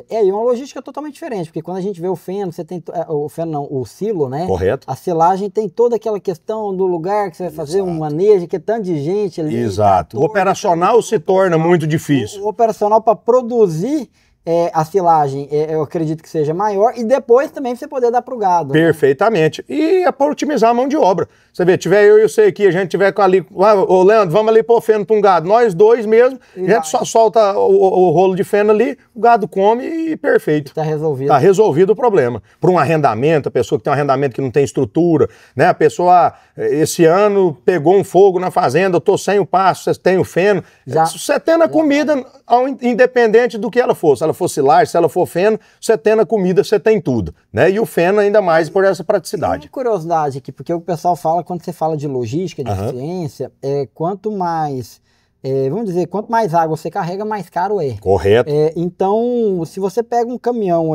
E uma logística totalmente diferente, porque quando a gente vê o feno, você tem, o silo, né? Correto. A silagem tem toda aquela questão do lugar que você vai fazer um manejo, que é tanto de gente ali. Exato. O operacional se torna muito difícil. O operacional para produzir a silagem, eu acredito que seja maior, e depois também você poder dar pro gado. Perfeitamente. Né? E é para otimizar a mão de obra. Você vê, tiver eu e você aqui, a gente tiver com ali, ô Leandro, vamos ali pôr feno para um gado. Nós dois mesmo, a gente só solta o rolo de feno ali, o gado come e perfeito. Está resolvido. Está resolvido o problema. Para um arrendamento, a pessoa que tem um arrendamento que não tem estrutura, né? A pessoa, esse ano, pegou um fogo na fazenda, eu tô sem o pasto, você tem o feno. Você tendo a comida, independente do que ela for. Se ela for silagem, se ela for feno, você tendo a comida, você tem tudo, né? E o feno ainda mais por essa praticidade. Uma curiosidade aqui, porque o pessoal fala, quando você fala de logística, de ciência, quanto mais, vamos dizer, quanto mais água você carrega, mais caro é. Correto. Então, se você pega um caminhão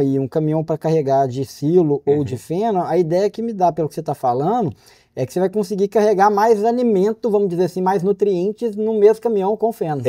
para carregar de silo ou de feno, a ideia que me dá, pelo que você está falando, é que você vai conseguir carregar mais alimento, vamos dizer assim, mais nutrientes no mesmo caminhão com feno.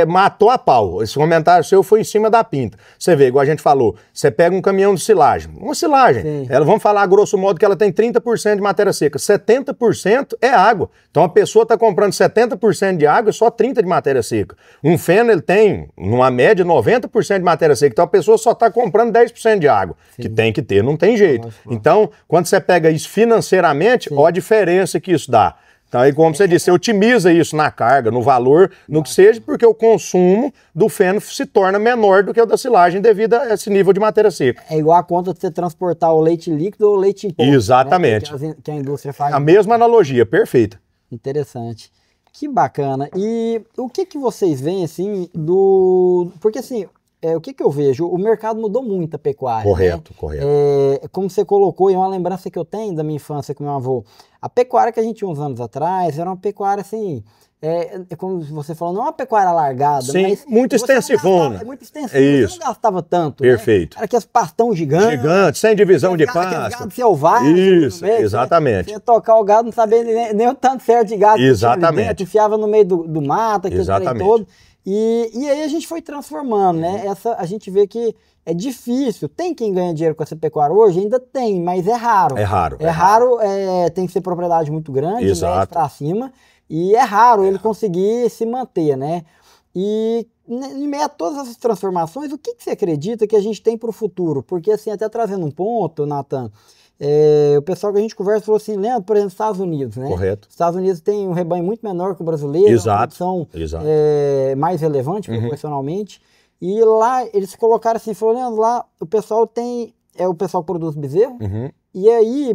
Matou a pau. Esse comentário seu foi em cima da pinta. Você vê, igual a gente falou, você pega um caminhão de silagem. Uma silagem, vamos falar grosso modo que ela tem 30% de matéria seca. 70% é água. Então a pessoa está comprando 70% de água e só 30% de matéria seca. Um feno, ele tem, numa média, 90% de matéria seca. Então a pessoa só está comprando 10% de água. Que tem que ter, não tem jeito. Então, quando você pega isso financeiramente, ó a diferença que isso dá. Então, aí, como você disse, você otimiza isso na carga, no valor, no que seja, porque o consumo do feno se torna menor do que o da silagem devido a esse nível de matéria seca. É igual a conta de você transportar o leite líquido ou o leite em pó. Exatamente. Né? Que a indústria faz. A mesma analogia, perfeita. Interessante. Que bacana. E o que vocês veem, assim, porque assim, o que eu vejo? O mercado mudou muito a pecuária. Correto, né? correto. Como você colocou, e uma lembrança que eu tenho da minha infância com meu avô, a pecuária que a gente tinha uns anos atrás era uma pecuária assim, como você falou, não é uma pecuária largada, sim, mas muito extensivona. É muito extensiva, você não gastava tanto. Perfeito. Né? Era aqueles pastão gigante. Gigante, sem divisão de pasto. Gado selvagem. Isso, exatamente. Você ia tocar o gado, não sabia nem o tanto certo de gado. Exatamente. Que enfiava no meio do mato, aquele trem todo. E aí a gente foi transformando, né? A gente vê que é difícil. Tem quem ganha dinheiro com essa pecuária hoje? Ainda tem, mas é raro. É raro. É raro, tem que ser propriedade muito grande, médio para cima. E é raro ele conseguir se manter, né? E em meio a todas essas transformações, o que você acredita que a gente tem para o futuro? Porque, assim, até trazendo um ponto, Nathan, o pessoal que a gente conversa falou assim, Leandro, por exemplo, Estados Unidos, né? Correto. Estados Unidos tem um rebanho muito menor que o brasileiro, exato. Uma produção mais relevante proporcionalmente. E lá, eles colocaram assim, falou, Leandro, lá o pessoal tem, o pessoal produz bezerro, e aí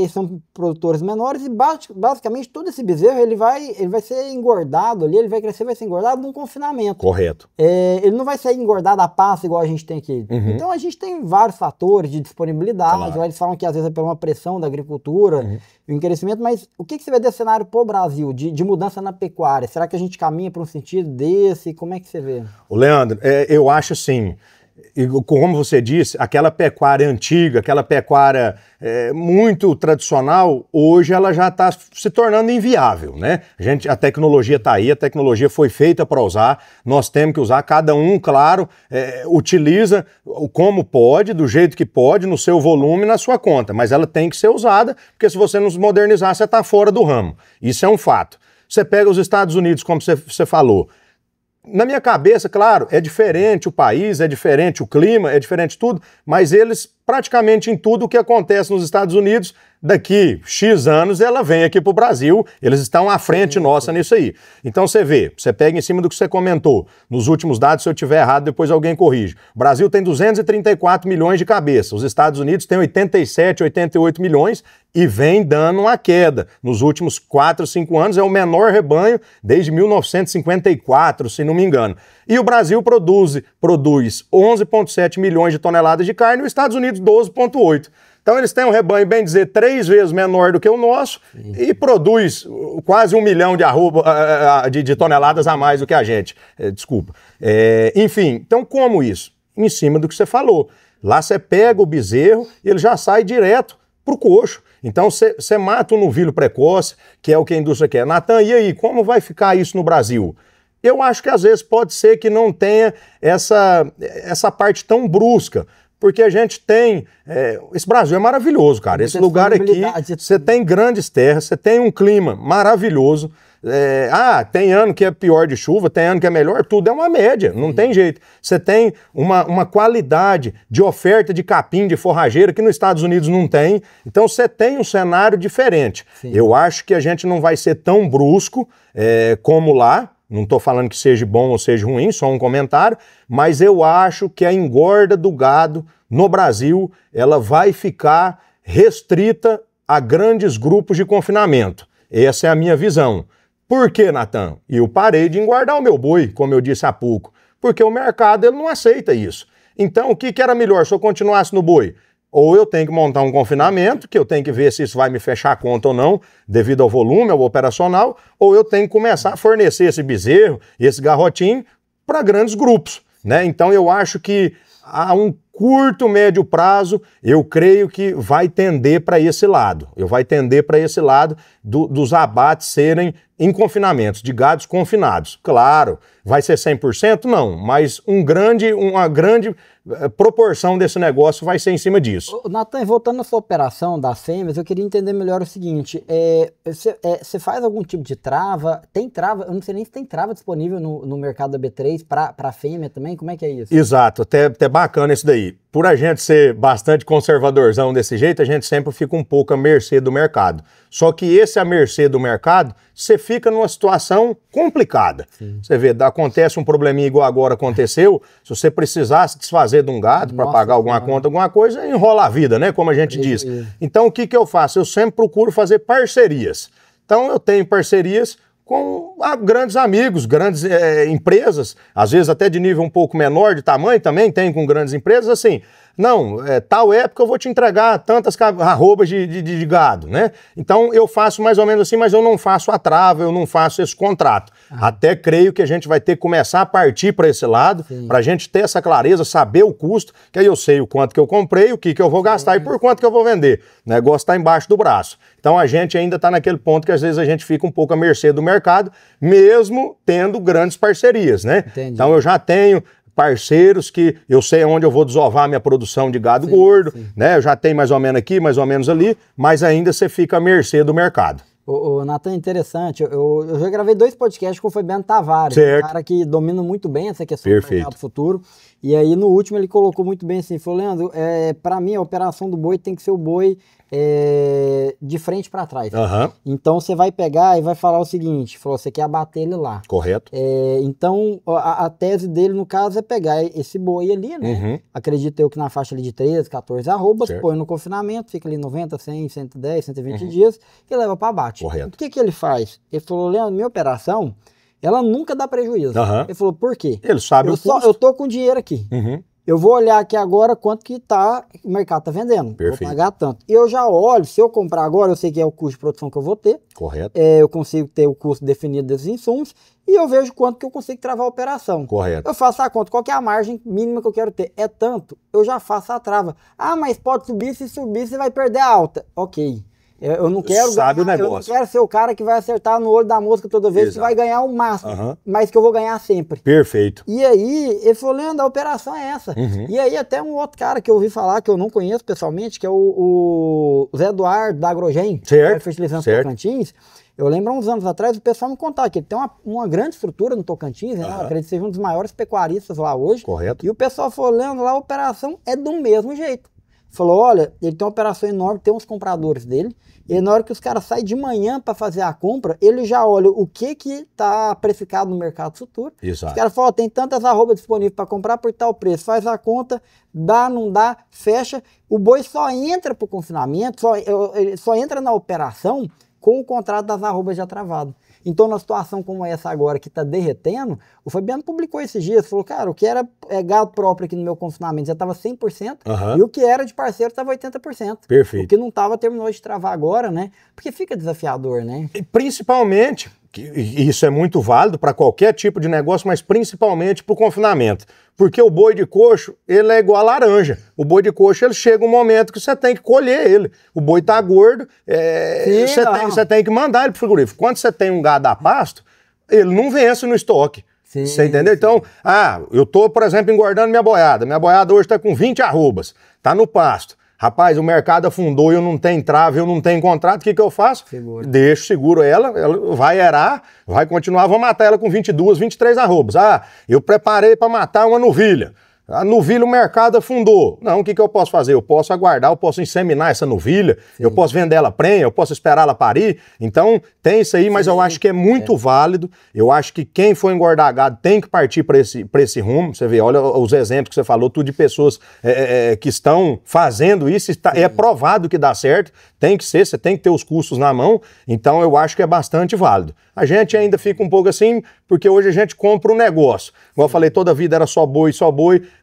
são produtores menores e basicamente todo esse bezerro ele vai ser engordado ali, ele vai crescer, vai ser engordado num confinamento. Correto. Ele não vai ser engordado a passo igual a gente tem aqui. Então a gente tem vários fatores de disponibilidade, claro. Eles falam que às vezes é por uma pressão da agricultura, o encarecimento, mas o que você vê desse cenário pro Brasil, de mudança na pecuária? Será que a gente caminha para um sentido desse? Como é que você vê? O Leandro, eu acho assim, e como você disse, aquela pecuária antiga, aquela pecuária muito tradicional, hoje ela já está se tornando inviável, né? A tecnologia está aí, a tecnologia foi feita para usar, nós temos que usar, cada um, claro, utiliza como pode, do jeito que pode, no seu volume, na sua conta, mas ela tem que ser usada, porque se você não se modernizar, você está fora do ramo. Isso é um fato. Você pega os Estados Unidos, como você falou, na minha cabeça, claro, é diferente o país, é diferente o clima, é diferente tudo, mas eles, praticamente em tudo o que acontece nos Estados Unidos, daqui X anos ela vem aqui para o Brasil, eles estão à frente nossa nisso aí. Então você vê, você pega em cima do que você comentou, nos últimos dados, se eu estiver errado, depois alguém corrige. O Brasil tem 234 milhões de cabeças, os Estados Unidos têm 87, 88 milhões e vem dando uma queda. Nos últimos 4, 5 anos é o menor rebanho desde 1954, se não me engano. E o Brasil produz 11,7 milhões de toneladas de carne e os Estados Unidos 12,8. Então eles têm um rebanho, bem dizer, 3 vezes menor do que o nosso e produz quase 1 milhão de toneladas a mais do que a gente. Desculpa. Enfim, então como isso? Em cima do que você falou. Lá você pega o bezerro e ele já sai direto para o coxo. Então você mata o novilho precoce, que é o que a indústria quer. Nathan, e aí, como vai ficar isso no Brasil? Eu acho que às vezes pode ser que não tenha essa parte tão brusca, porque a gente tem... esse Brasil é maravilhoso, cara. Esse lugar aqui, você tem grandes terras, você tem um clima maravilhoso. Tem ano que é pior de chuva, tem ano que é melhor, tudo é uma média, não tem jeito. Você tem uma qualidade de oferta de capim, de forrageira, que nos Estados Unidos não tem. Então você tem um cenário diferente. Sim. Eu acho que a gente não vai ser tão brusco como lá. Não estou falando que seja bom ou seja ruim, só um comentário, mas eu acho que a engorda do gado no Brasil, ela vai ficar restrita a grandes grupos de confinamento. Essa é a minha visão. Por quê, Nathan? Eu parei de engordar o meu boi, como eu disse há pouco, porque o mercado ele não aceita isso. Então, o que era melhor se eu continuasse no boi? Ou eu tenho que montar um confinamento, que eu tenho que ver se isso vai me fechar a conta ou não, devido ao volume, ao operacional, ou eu tenho que começar a fornecer esse bezerro, esse garrotinho, para grandes grupos, né? Então eu acho que a um curto, médio prazo, eu creio que vai tender para esse lado. Vai tender para esse lado dos abates serem em confinamentos, de gados confinados. Claro, vai ser 100%? Não, mas uma grande proporção desse negócio vai ser em cima disso. Nathan, voltando à sua operação das fêmeas, eu queria entender melhor o seguinte, você faz algum tipo de trava? Tem trava? Eu não sei nem se tem trava disponível no mercado da B3 para fêmea também, como é que é isso? Exato, até bacana isso daí. Por a gente ser bastante conservadorzão desse jeito, a gente sempre fica um pouco à mercê do mercado. Só que esse à mercê do mercado, você fica numa situação complicada. Sim. Você vê, acontece um probleminha igual agora aconteceu, se você precisar se desfazer de um gado para pagar alguma conta, alguma coisa, enrola a vida, né? Como a gente diz. Então o que eu faço? Eu sempre procuro fazer parcerias. Então eu tenho parcerias com grandes amigos, grandes empresas, às vezes até de nível um pouco menor de tamanho também, tem com grandes empresas, assim, não, tal época eu vou te entregar tantas arrobas de gado, né? Então eu faço mais ou menos assim, mas eu não faço a trava, eu não faço esse contrato. Até creio que a gente vai ter que começar a partir para esse lado, para a gente ter essa clareza, saber o custo, que aí eu sei o quanto que eu comprei, o que eu vou gastar e por quanto que eu vou vender. O negócio está embaixo do braço. Então a gente ainda está naquele ponto que às vezes a gente fica um pouco à mercê do mercado, mesmo tendo grandes parcerias, né? Entendi. Então eu já tenho parceiros que eu sei onde eu vou desovar minha produção de gado gordo, né? Eu já tenho mais ou menos aqui, mais ou menos ali, mas ainda você fica à mercê do mercado. Ô, Natan, interessante, eu já gravei 2 podcasts com o Fabiano Tavares, um cara que domina muito bem essa questão do mercado futuro, e aí no último ele colocou muito bem assim, falou, Leandro, para mim a operação do boi tem que ser o boi de frente para trás. Então você vai pegar e vai falar o seguinte, falou, você quer abater ele lá. Correto. Então a tese dele no caso é pegar esse boi ali, né? Acredito eu que na faixa ali de 13, 14 arrobas, põe no confinamento, fica ali 90, 100, 110, 120 dias e leva para abate. Correto. O que ele faz? Ele falou, Leandro, minha operação, ela nunca dá prejuízo. Ele falou, por quê? Ele sabe o custo. Eu tô com dinheiro aqui. Eu vou olhar aqui agora quanto que o mercado tá vendendo. Perfeito. Vou pagar tanto. E eu já olho, se eu comprar agora, eu sei que é o custo de produção que eu vou ter. Correto. Eu consigo ter o custo definido desses insumos e eu vejo quanto que eu consigo travar a operação. Correto. Eu faço a conta, qual que é a margem mínima que eu quero ter? É tanto, eu já faço a trava. Ah, mas pode subir, se subir você vai perder a alta. Ok. Eu não quero eu não quero ser o cara que vai acertar no olho da mosca toda vez, que vai ganhar o máximo, mas que eu vou ganhar sempre. Perfeito. E aí, ele falou, Leandro, a operação é essa. E aí até um outro cara que eu ouvi falar, que eu não conheço pessoalmente, que é o Zé Eduardo da Agrogen, fertilizante Tocantins. Eu lembro há uns anos atrás, o pessoal me contava que ele tem uma grande estrutura no Tocantins, né? Acredito que seja um dos maiores pecuaristas lá hoje. Correto. E o pessoal falou, Leandro, lá a operação é do mesmo jeito. Falou, olha, ele tem uma operação enorme, tem uns compradores dele, e na hora que os caras saem de manhã para fazer a compra, ele já olha o que está precificado no mercado futuro. Exato. Os caras falam, tem tantas arrobas disponíveis para comprar por tal preço, faz a conta, dá, não dá, fecha. O boi só entra para o confinamento, só entra na operação com o contrato das arrobas já travado. Então, numa situação como essa agora, que está derretendo, o Fabiano publicou esses dias, falou, cara, o que era gado próprio aqui no meu confinamento já estava 100%, e o que era de parceiro estava 80%. Perfeito. O que não estava terminou de travar agora, né? Porque fica desafiador, né? E principalmente, isso é muito válido para qualquer tipo de negócio, mas principalmente para o confinamento. Porque o boi de coxo, ele é igual a laranja. O boi de coxo, ele chega um momento que você tem que colher ele. O boi tá gordo, você tem que mandar ele pro frigorífico. Quando você tem um gado a pasto, ele não vence no estoque. Você entendeu? Então, eu tô, por exemplo, engordando minha boiada. Minha boiada hoje tá com 20 arrobas, tá no pasto. Rapaz, o mercado afundou, eu não tenho trave, eu não tenho contrato, o que eu faço? Deixo, seguro ela vai erar, vai continuar, vou matar ela com 22, 23 arrobas. Eu preparei para matar uma novilha. A novilha, o mercado afundou. Não, o que eu posso fazer? Eu posso aguardar, eu posso inseminar essa novilha, eu posso vender ela prenha, eu posso esperar ela parir. Então, tem isso aí, mas eu acho que é muito válido. Eu acho que quem for engordar gado tem que partir para esse rumo. Você vê, olha os exemplos que você falou, tudo de pessoas que estão fazendo isso, é provado que dá certo. Tem que ser, você tem que ter os custos na mão. Então, eu acho que é bastante válido. A gente ainda fica um pouco assim, porque hoje a gente compra um negócio. Igual eu falei, toda a vida era só boi.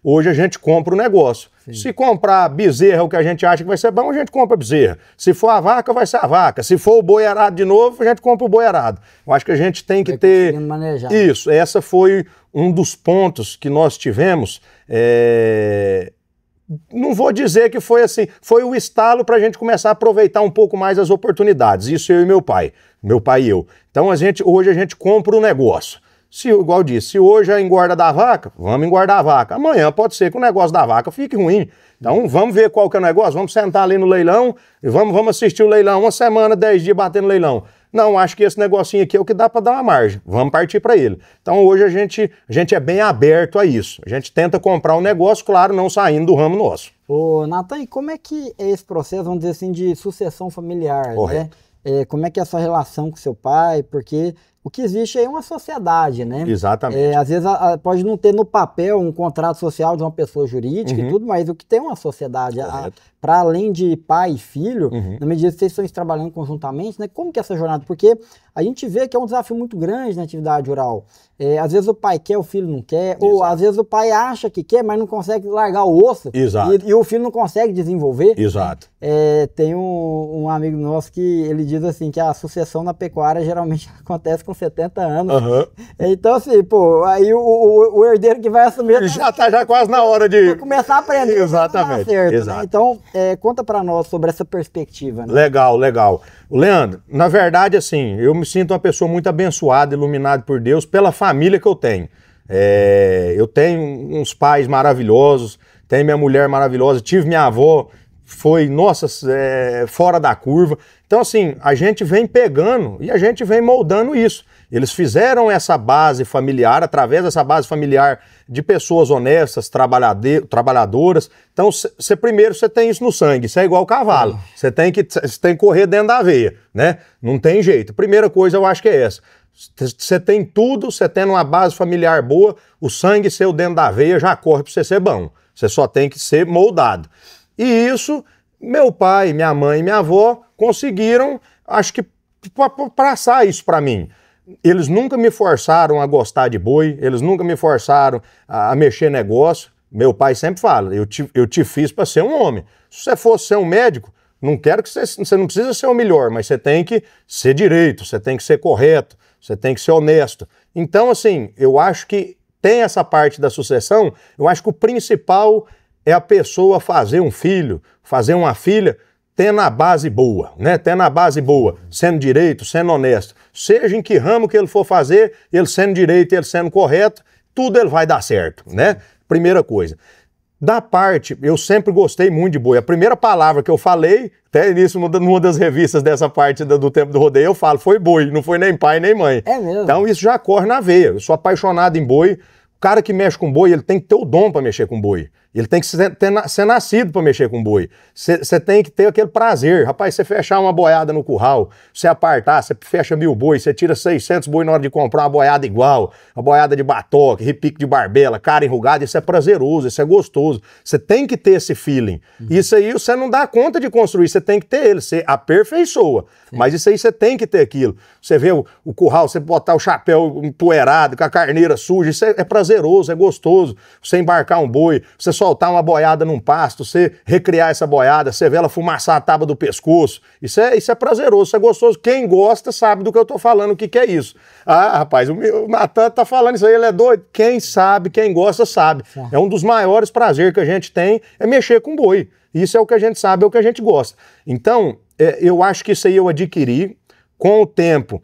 Hoje a gente compra o negócio. Se comprar bezerra, o que a gente acha que vai ser bom, a gente compra bezerra. Se for a vaca, vai ser a vaca. Se for o boi arado de novo, a gente compra o boi arado. Eu acho que a gente tem que ter... manejar. Isso, essa foi um dos pontos que nós tivemos. Não vou dizer que foi assim, foi o estalo para a gente começar a aproveitar um pouco mais as oportunidades. Isso eu e meu pai e eu. Então hoje a gente compra o negócio. Igual eu disse, se hoje é a engorda da vaca, vamos engordar a vaca. Amanhã pode ser que o negócio da vaca fique ruim. Então vamos ver qual que é o negócio, vamos sentar ali no leilão e vamos assistir o leilão, uma semana, 10 dias batendo leilão. Não, acho que esse negocinho aqui é o que dá para dar uma margem, vamos partir para ele. Então hoje a gente é bem aberto a isso. A gente tenta comprar um negócio, claro, não saindo do ramo nosso. Ô, Natan, e como é que é esse processo, vamos dizer assim, de sucessão familiar, né? Como é que é a sua relação com seu pai? Porque o que existe aí é uma sociedade, né? Exatamente. Às vezes pode não ter no papel um contrato social de uma pessoa jurídica e tudo, mas o que tem é uma sociedade. para além de pai e filho, na medida que vocês estão trabalhando conjuntamente, né? Como que é essa jornada? Porque a gente vê que é um desafio muito grande na atividade rural. Às vezes o pai quer, o filho não quer, Exato. ou às vezes o pai acha que quer, mas não consegue largar o osso. Exato. E o filho não consegue desenvolver. Exato. Tem um amigo nosso que ele diz assim, que a sucessão na pecuária geralmente acontece com 70 anos. Então assim, pô, aí o herdeiro que vai assumir... Já tá já quase na hora de... começar a aprender. Exatamente. Certo, Exato. né? Então, conta pra nós sobre essa perspectiva. Né? Legal, legal. Leandro, na verdade, assim, eu me sinto uma pessoa muito abençoada, iluminada por Deus, pela família que eu tenho. Eu tenho uns pais maravilhosos, tenho minha mulher maravilhosa, tive minha avó, foi, nossa, fora da curva. Então, assim, a gente vem pegando e a gente vem moldando isso. Eles fizeram essa base familiar, através dessa base familiar de pessoas honestas, trabalhadoras. Então, primeiro você tem isso no sangue, isso é igual cavalo. Você tem que correr dentro da veia, né? Não tem jeito. Primeira coisa eu acho que é essa. Você tem tudo, você tendo uma base familiar boa, o sangue seu dentro da veia já corre para você ser bom. Você só tem que ser moldado. E isso, meu pai, minha mãe e minha avó conseguiram, acho que, passar isso para mim. Eles nunca me forçaram a gostar de boi, eles nunca me forçaram a mexer negócio. Meu pai sempre fala, eu te fiz para ser um homem. Se você fosse ser um médico, não quero que você não precisa ser o melhor, mas você tem que ser direito, você tem que ser correto, você tem que ser honesto. Então, assim, eu acho que tem essa parte da sucessão, eu acho que o principal é a pessoa fazer um filho, fazer uma filha, tendo a base boa, né? Tendo a base boa, sendo direito, sendo honesto. Seja em que ramo que ele for fazer, ele sendo direito, ele sendo correto, tudo ele vai dar certo, né? Primeira coisa. Da parte, eu sempre gostei muito de boi. A primeira palavra que eu falei, até início numa das revistas dessa parte do tempo do rodeio, eu falo, foi boi, não foi nem pai nem mãe. É mesmo? Então isso já corre na veia. Eu sou apaixonado em boi. O cara que mexe com boi, ele tem que ter o dom para mexer com boi. Ele tem que ser nascido para mexer com boi. Você tem que ter aquele prazer. Rapaz, você fechar uma boiada no curral, você apartar, você fecha 1000 bois, você tira 600 bois na hora de comprar uma boiada igual, uma boiada de batoque, repique de barbela, cara enrugada, isso é prazeroso, isso é gostoso. Você tem que ter esse feeling. Isso aí você não dá conta de construir, você tem que ter ele, você aperfeiçoa. Sim. Mas isso aí você tem que ter aquilo. Você vê o curral, você botar o chapéu empoeirado, com a carneira suja, isso é prazeroso, é gostoso. Você embarcar um boi, você soltar uma boiada num pasto, você recriar essa boiada, você vê ela fumaçar a tábua do pescoço. Isso é prazeroso, isso é gostoso. Quem gosta sabe do que eu tô falando, o que é isso. Ah, rapaz, o Natan tá falando isso aí, ele é doido. Quem sabe, quem gosta, sabe. É um dos maiores prazeres que a gente tem, é mexer com boi. Isso é o que a gente sabe, é o que a gente gosta. Então, eu acho que isso aí eu adquiri. Com o tempo,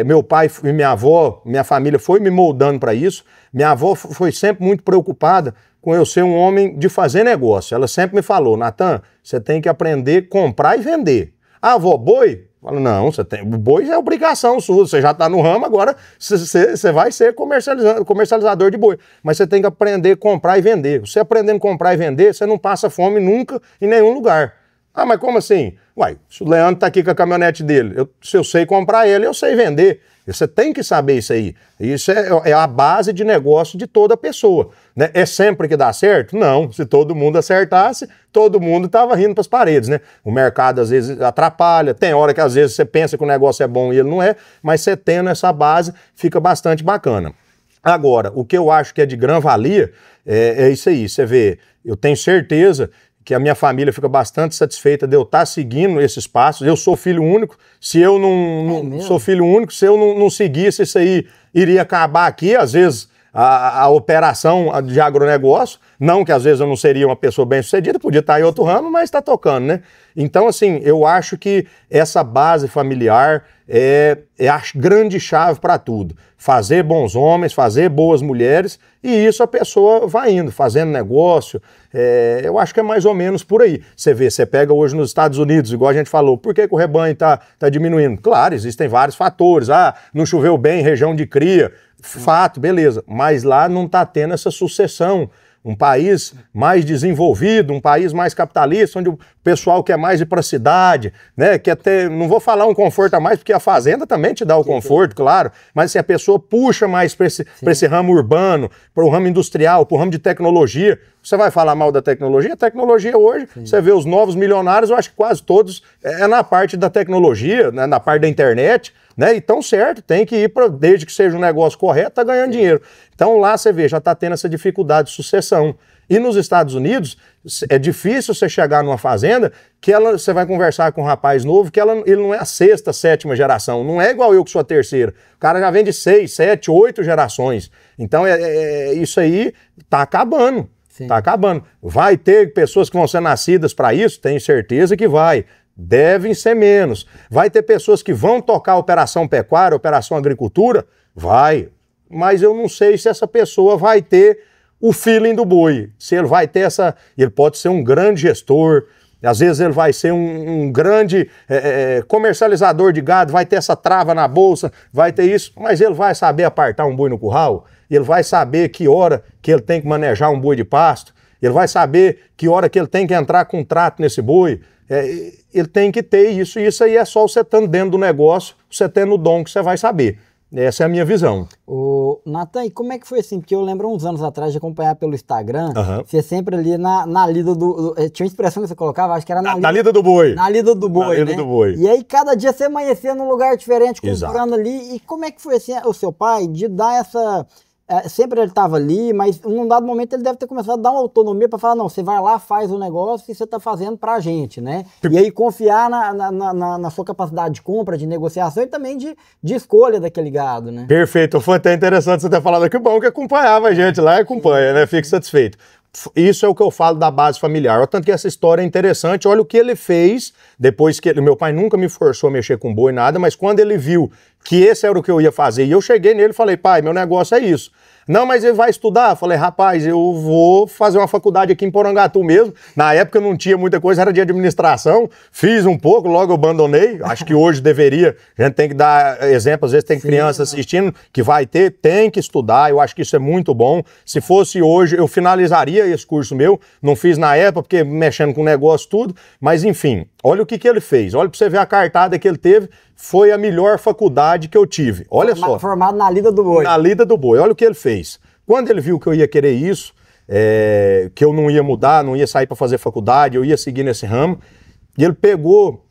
meu pai e minha avó, minha família foi me moldando para isso. Minha avó foi sempre muito preocupada com eu ser um homem de fazer negócio. Ela sempre me falou, Natan, você tem que aprender a comprar e vender. Ah, avó, boi? Eu falo, não, boi é obrigação sua, você já está no ramo, agora você vai ser comercializador de boi. Mas você tem que aprender a comprar e vender. Você aprendendo a comprar e vender, você não passa fome nunca em nenhum lugar. Ah, mas como assim? Uai, se o Leandro tá aqui com a caminhonete dele, se eu sei comprar ele, eu sei vender. Você tem que saber isso aí. Isso é a base de negócio de toda pessoa. Né? É sempre que dá certo? Não. Se todo mundo acertasse, todo mundo tava rindo para as paredes, né? O mercado às vezes atrapalha, tem hora que às vezes você pensa que o negócio é bom e ele não é, mas você tendo essa base fica bastante bacana. Agora, o que eu acho que é de grande valia é isso aí. Você vê, eu tenho certeza que a minha família fica bastante satisfeita de eu estar seguindo esses passos. Eu sou filho único, se eu não sou filho único, se eu não seguisse isso aí, iria acabar aqui, às vezes, a operação de agronegócio, não que às vezes eu não seria uma pessoa bem-sucedida, podia estar em outro ramo, mas está tocando, né? Então, assim, eu acho que essa base familiar é a grande chave para tudo. Fazer bons homens, fazer boas mulheres, e isso a pessoa vai indo, fazendo negócio. Eu acho que é mais ou menos por aí. Você vê, você pega hoje nos Estados Unidos, igual a gente falou, por que o rebanho tá diminuindo? Claro, existem vários fatores. Ah, não choveu bem, região de cria, fato, beleza. Mas lá não está tendo essa sucessão. Um país mais desenvolvido, um país mais capitalista, onde o pessoal quer mais ir para a cidade, né? Quer ter, não vou falar um conforto a mais, porque a fazenda também te dá o conforto, claro, mas assim, a pessoa puxa mais para esse ramo urbano, para o ramo industrial, para o ramo de tecnologia. Você vai falar mal da tecnologia? A tecnologia hoje, você vê os novos milionários, eu acho que quase todos é na parte da tecnologia, né? Na parte da internet, né? Então, certo, tem que ir para, desde que seja um negócio correto, tá ganhando dinheiro. Então lá você vê, já está tendo essa dificuldade de sucessão. E nos Estados Unidos, é difícil você chegar numa fazenda que você vai conversar com um rapaz novo que ele não é a sexta, sétima geração, não é igual eu que sou a terceira. O cara já vem de 6, 7, 8 gerações. Então isso aí tá acabando. Sim. Tá acabando. Vai ter pessoas que vão ser nascidas para isso? Tenho certeza que vai. Devem ser menos. Vai ter pessoas que vão tocar operação pecuária, operação agricultura? Vai. Mas eu não sei se essa pessoa vai ter o feeling do boi. Se ele vai ter essa... Ele pode ser um grande gestor, às vezes ele vai ser um grande comercializador de gado, vai ter essa trava na bolsa, vai ter isso, mas ele vai saber apartar um boi no curral, ele vai saber que hora que ele tem que manejar um boi de pasto, ele vai saber que hora que ele tem que entrar com um trato nesse boi. Ele tem que ter isso, e isso aí é só você estando dentro do negócio, você tendo o dom que você vai saber. Essa é a minha visão. Natan, e como é que foi assim? Porque eu lembro uns anos atrás de acompanhar pelo Instagram, você sempre ali na lida do... Tinha uma expressão que você colocava, acho que era na lida do boi. Na lida do boi, na lida do boi. E aí cada dia você amanhecia num lugar diferente, comprando ali. E como é que foi assim, o seu pai, de dar essa... sempre ele estava ali, mas num dado momento ele deve ter começado a dar uma autonomia para falar, não, você vai lá, faz o negócio e você está fazendo para a gente, né? E aí confiar na sua capacidade de compra, de negociação e também de escolha daquele gado, né? Perfeito, foi até interessante você ter falado aqui, bom que acompanhava a gente lá e acompanha, né? Fico satisfeito. Isso é o que eu falo da base familiar. Tanto que essa história é interessante. Olha o que ele fez depois que... Meu pai nunca me forçou a mexer com boi, nada, mas quando ele viu que esse era o que eu ia fazer, e eu cheguei nele e falei, pai, meu negócio é isso. Não, mas ele vai estudar? Eu falei, rapaz, eu vou fazer uma faculdade aqui em Porangatu mesmo. Na época não tinha muita coisa, era de administração. Fiz um pouco, logo eu abandonei. Acho que hoje deveria. A gente tem que dar exemplo, às vezes tem criança assistindo que vai ter, tem que estudar. Eu acho que isso é muito bom. Se fosse hoje, eu finalizaria esse curso meu. Não fiz na época, porque mexendo com negócio tudo. Mas enfim, olha o que ele fez. Olha para você ver a cartada que ele teve. Foi a melhor faculdade que eu tive. Olha só. Formado na lida do boi. Na lida do boi. Olha o que ele fez. Quando ele viu que eu ia querer isso, que eu não ia mudar, não ia sair para fazer faculdade, eu ia seguir nesse ramo, e ele pegou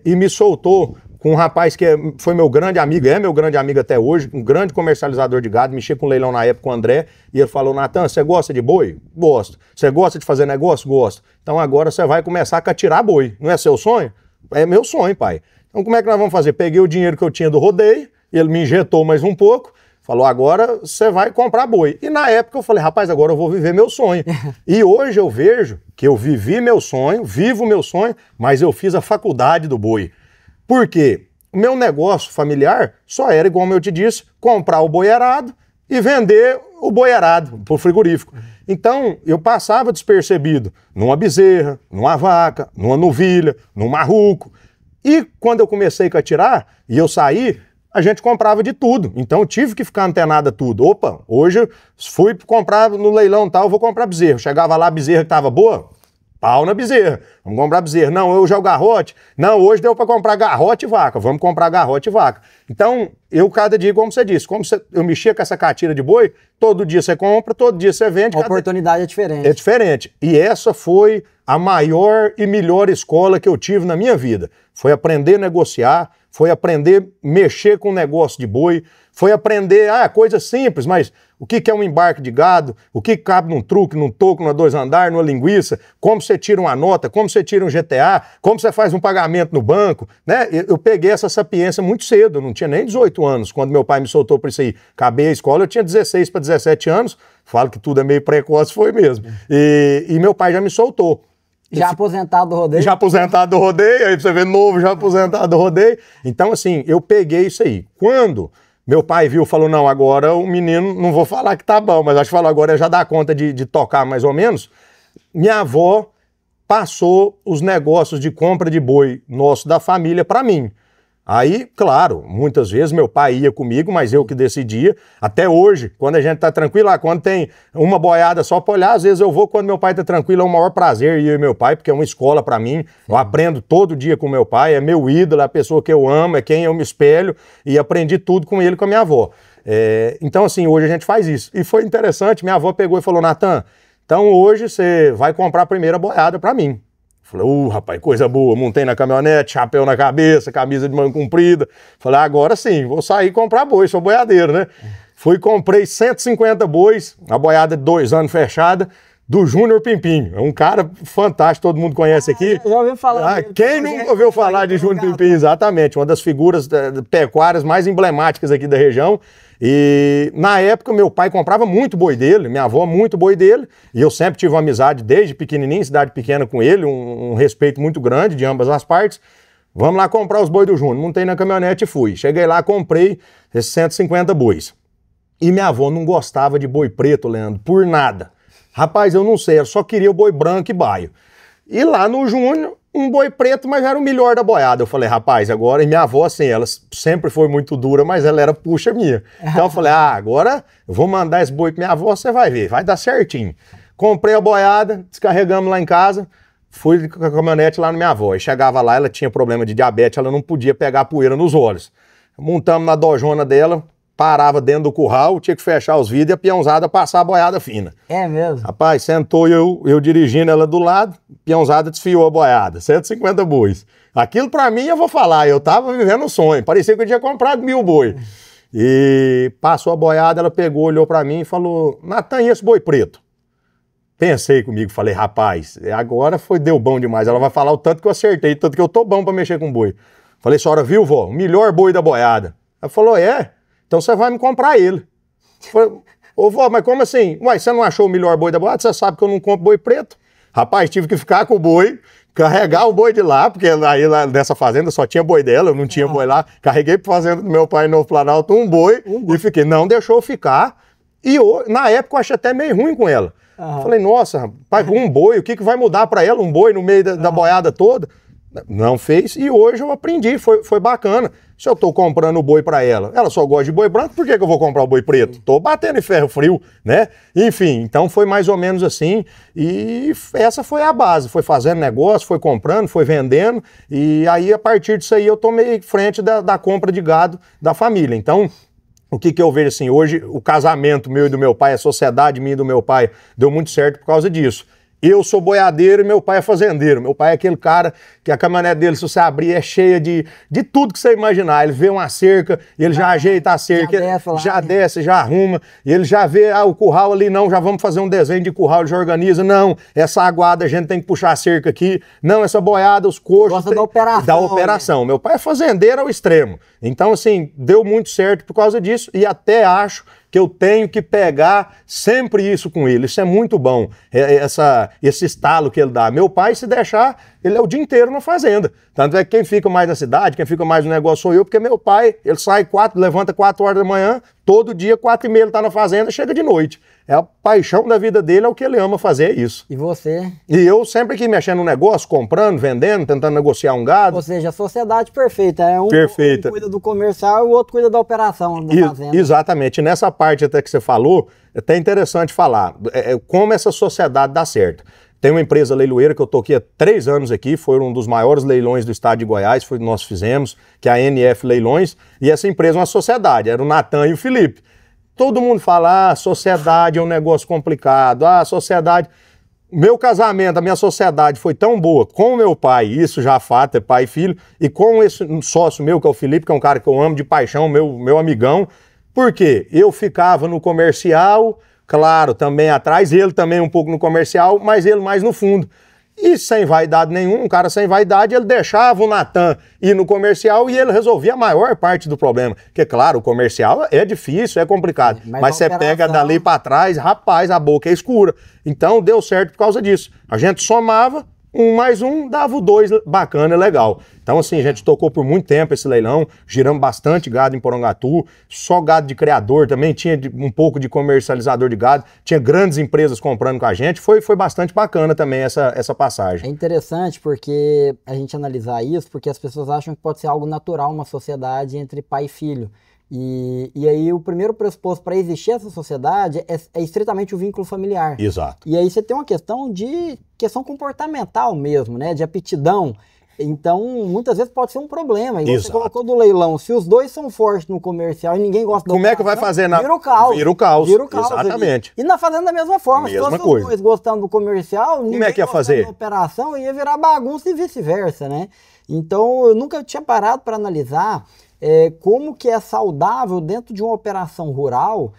e me soltou com um rapaz que foi meu grande amigo, é meu grande amigo até hoje, um grande comercializador de gado, mexia com leilão na época com o André, e ele falou, Natan, você gosta de boi? Gosto. Você gosta de fazer negócio? Gosto. Então agora você vai começar a catirar boi. Não é seu sonho? É meu sonho, pai. Então como é que nós vamos fazer? Peguei o dinheiro que eu tinha do rodeio, ele me injetou mais um pouco, falou, agora você vai comprar boi. E na época eu falei, rapaz, agora eu vou viver meu sonho. E hoje eu vejo que eu vivi meu sonho, vivo meu sonho, mas eu fiz a faculdade do boi. Por quê? O meu negócio familiar só era, igual eu te disse, comprar o boi arado e vender o boi arado pro frigorífico. Então, eu passava despercebido numa bezerra, numa vaca, numa novilha, num marruco. E quando eu comecei a catirar e eu saí, a gente comprava de tudo. Então eu tive que ficar antenado a tudo. Opa, hoje eu fui comprar no leilão tal, eu vou comprar bezerra. Chegava lá, a bezerra que estava boa, pau na bezerra. Vamos comprar bezerra. Não, hoje é o garrote. Não, hoje deu para comprar garrote e vaca. Vamos comprar garrote e vaca. Então, eu cada dia, como você disse, eu mexia com essa catira de boi, todo dia você compra, todo dia você vende. A oportunidade é diferente. É diferente. E essa foi a maior e melhor escola que eu tive na minha vida. Foi aprender a negociar, foi aprender a mexer com o negócio de boi, foi aprender, coisa simples, mas o que é um embarque de gado, o que cabe num truque, num toco, numa 2 andar, numa linguiça, como você tira uma nota, como você tira um GTA, como você faz um pagamento no banco, né? Eu peguei essa sapiência muito cedo, eu não tinha nem 18 anos, quando meu pai me soltou para isso aí. Acabei a escola, eu tinha 16 para 17 anos, falo que tudo é meio precoce, foi mesmo. E meu pai já me soltou. Já aposentado do rodeio? Já aposentado do rodeio, aí pra você ver, novo, já aposentado do rodeio. Então, assim, eu peguei isso aí. Quando meu pai viu, falou, não, agora o menino, não vou falar que tá bom, mas acho que falou, agora já dá conta de tocar mais ou menos. Minha avó passou os negócios de compra de boi nosso da família para mim. Aí, claro, muitas vezes meu pai ia comigo, mas eu que decidia. Até hoje, quando a gente tá tranquilo, quando tem uma boiada só para olhar, às vezes eu vou quando meu pai tá tranquilo, é o maior prazer ir eu e meu pai, porque é uma escola para mim. Eu aprendo todo dia com meu pai, é meu ídolo, é a pessoa que eu amo, é quem eu me espelho, e aprendi tudo com ele e com a minha avó. Então, assim, hoje a gente faz isso. E foi interessante, minha avó pegou e falou, Natan, então hoje você vai comprar a primeira boiada para mim. Falei, rapaz, coisa boa, montei na caminhonete, chapéu na cabeça, camisa de manga comprida. Falei, agora sim, vou sair e comprar boi, sou boiadeiro, né? Fui, comprei 150 bois, a boiada de 2 anos fechada, do Júnior Pimpinho. É um cara fantástico, todo mundo conhece aqui. Já ouviu falar dele, quem não ouviu falar de Júnior Pimpinho? Exatamente, uma das figuras pecuárias mais emblemáticas aqui da região. E na época meu pai comprava muito boi dele, minha avó muito boi dele, e eu sempre tive uma amizade desde pequenininho, cidade pequena com ele, um respeito muito grande de ambas as partes. Vamos lá comprar os bois do Júnior. Montei na caminhonete e fui. Cheguei lá, comprei esses 150 bois. E minha avó não gostava de boi preto, Leandro, por nada. Rapaz, eu não sei, eu só queria o boi branco e baio. E lá no Júnior, um boi preto, mas era o melhor da boiada. Eu falei, rapaz, agora... E minha avó, assim, ela sempre foi muito dura, mas ela era puxa minha. Então eu falei, agora eu vou mandar esse boi pra minha avó, você vai ver, vai dar certinho. Comprei a boiada, descarregamos lá em casa, fui com a caminhonete lá na minha avó. E chegava lá, ela tinha problema de diabetes, ela não podia pegar poeira nos olhos. Montamos na dojona dela, parava dentro do curral, tinha que fechar os vidros e a peãozada passar a boiada fina. É mesmo? Rapaz, sentou eu dirigindo ela do lado, peãozada desfiou a boiada, 150 bois. Aquilo pra mim, eu vou falar, eu tava vivendo um sonho, parecia que eu tinha comprado 1000 boi. E passou a boiada, ela pegou, olhou pra mim e falou, Natan, e esse boi preto? Pensei comigo, falei, rapaz, agora deu bom demais, ela vai falar o tanto que eu acertei, tanto que eu tô bom pra mexer com boi. Falei, senhora, viu, vó, o melhor boi da boiada. Ela falou, então você vai me comprar ele. Falei, ô vó, mas como assim? Uai, você não achou o melhor boi da boiada? Você sabe que eu não compro boi preto? Rapaz, tive que ficar com o boi, carregar o boi de lá, porque aí lá nessa fazenda só tinha boi dela, eu não tinha boi lá. Carreguei pra fazenda do meu pai em Novo Planalto um boi e fiquei, não deixou ficar. E na época eu achei até meio ruim com ela. Falei, nossa, rapaz, um boi, o que vai mudar pra ela? Um boi no meio da boiada toda? Não fez e hoje eu aprendi, foi bacana. Se eu tô comprando o boi pra ela, ela só gosta de boi branco, por que eu vou comprar o boi preto? Tô batendo em ferro frio, né? Enfim, então foi mais ou menos assim e essa foi a base, foi fazendo negócio, foi comprando, foi vendendo e aí a partir disso aí eu tomei frente da compra de gado da família. Então, o que eu vejo assim, hoje o casamento meu e do meu pai, a sociedade minha e do meu pai deu muito certo por causa disso. Eu sou boiadeiro e meu pai é fazendeiro. Meu pai é aquele cara que a caminhonete dele, se você abrir, é cheia de tudo que você imaginar. Ele vê uma cerca, ele já ajeita a cerca, já desce, já arruma. E ele já vê, o curral ali, não, já vamos fazer um desenho de curral, ele já organiza. Não, essa aguada a gente tem que puxar a cerca aqui. Não, essa boiada, os coxos... Gosta da operação. Da operação. Né? Meu pai é fazendeiro ao extremo. Então, assim, deu muito certo por causa disso e até acho que eu tenho que pegar sempre isso com ele. Isso é muito bom, esse estalo que ele dá. Meu pai, se deixar, ele é o dia inteiro na fazenda. Tanto é que quem fica mais na cidade, quem fica mais no negócio sou eu, porque meu pai, ele sai levanta 4 horas da manhã, todo dia, 4h30 ele tá na fazenda, chega de noite. É a paixão da vida dele, é o que ele ama fazer, é isso. E você? E eu sempre aqui mexendo no negócio, comprando, vendendo, tentando negociar um gado. Ou seja, a sociedade perfeita. Um cuida do comercial e o outro cuida da operação da fazenda. Exatamente. E nessa parte até que você falou, é até interessante falar como essa sociedade dá certo. Tem uma empresa leiloeira que eu estou aqui há 3 anos aqui, foi um dos maiores leilões do estado de Goiás, foi o que nós fizemos, que é a NF Leilões, e essa empresa é uma sociedade, era o Natan e o Felipe. Todo mundo fala, a sociedade é um negócio complicado, a sociedade... Meu casamento, a minha sociedade foi tão boa com o meu pai, isso já fato, é pai e filho, e com esse sócio meu, que é o Felipe, que é um cara que eu amo de paixão, meu amigão, porque eu ficava no comercial, claro, também atrás, ele também um pouco no comercial, mas ele mais no fundo. E sem vaidade nenhuma, um cara sem vaidade, ele deixava o Natan ir no comercial e ele resolvia a maior parte do problema. Porque, claro, o comercial é difícil, é complicado. Mas você pega dali para trás, rapaz, a boca é escura. Então, deu certo por causa disso. A gente somava, 1 mais 1 dava o 2, bacana, legal. Então, assim, a gente tocou por muito tempo esse leilão, giramos bastante gado em Porangatu, só gado de criador também, tinha um pouco de comercializador de gado, tinha grandes empresas comprando com a gente, foi bastante bacana também essa passagem. É interessante porque a gente analisar isso, porque as pessoas acham que pode ser algo natural uma sociedade entre pai e filho. E aí o primeiro pressuposto para existir essa sociedade é estritamente o vínculo familiar. Exato. E aí você tem uma questão comportamental mesmo, né? De aptidão. Então, muitas vezes pode ser um problema. E você colocou do leilão, se os dois são fortes no comercial e ninguém gosta da Como é que vai fazer? Vira o caos. Vira o caos. Ali. Exatamente. E na fazenda da mesma forma. Mesma se fosse coisa. os dois gostando do comercial, como é que ia fazer? Da operação, ia virar bagunça e vice-versa, né? Então, eu nunca tinha parado para analisar como que é saudável dentro de uma operação rural,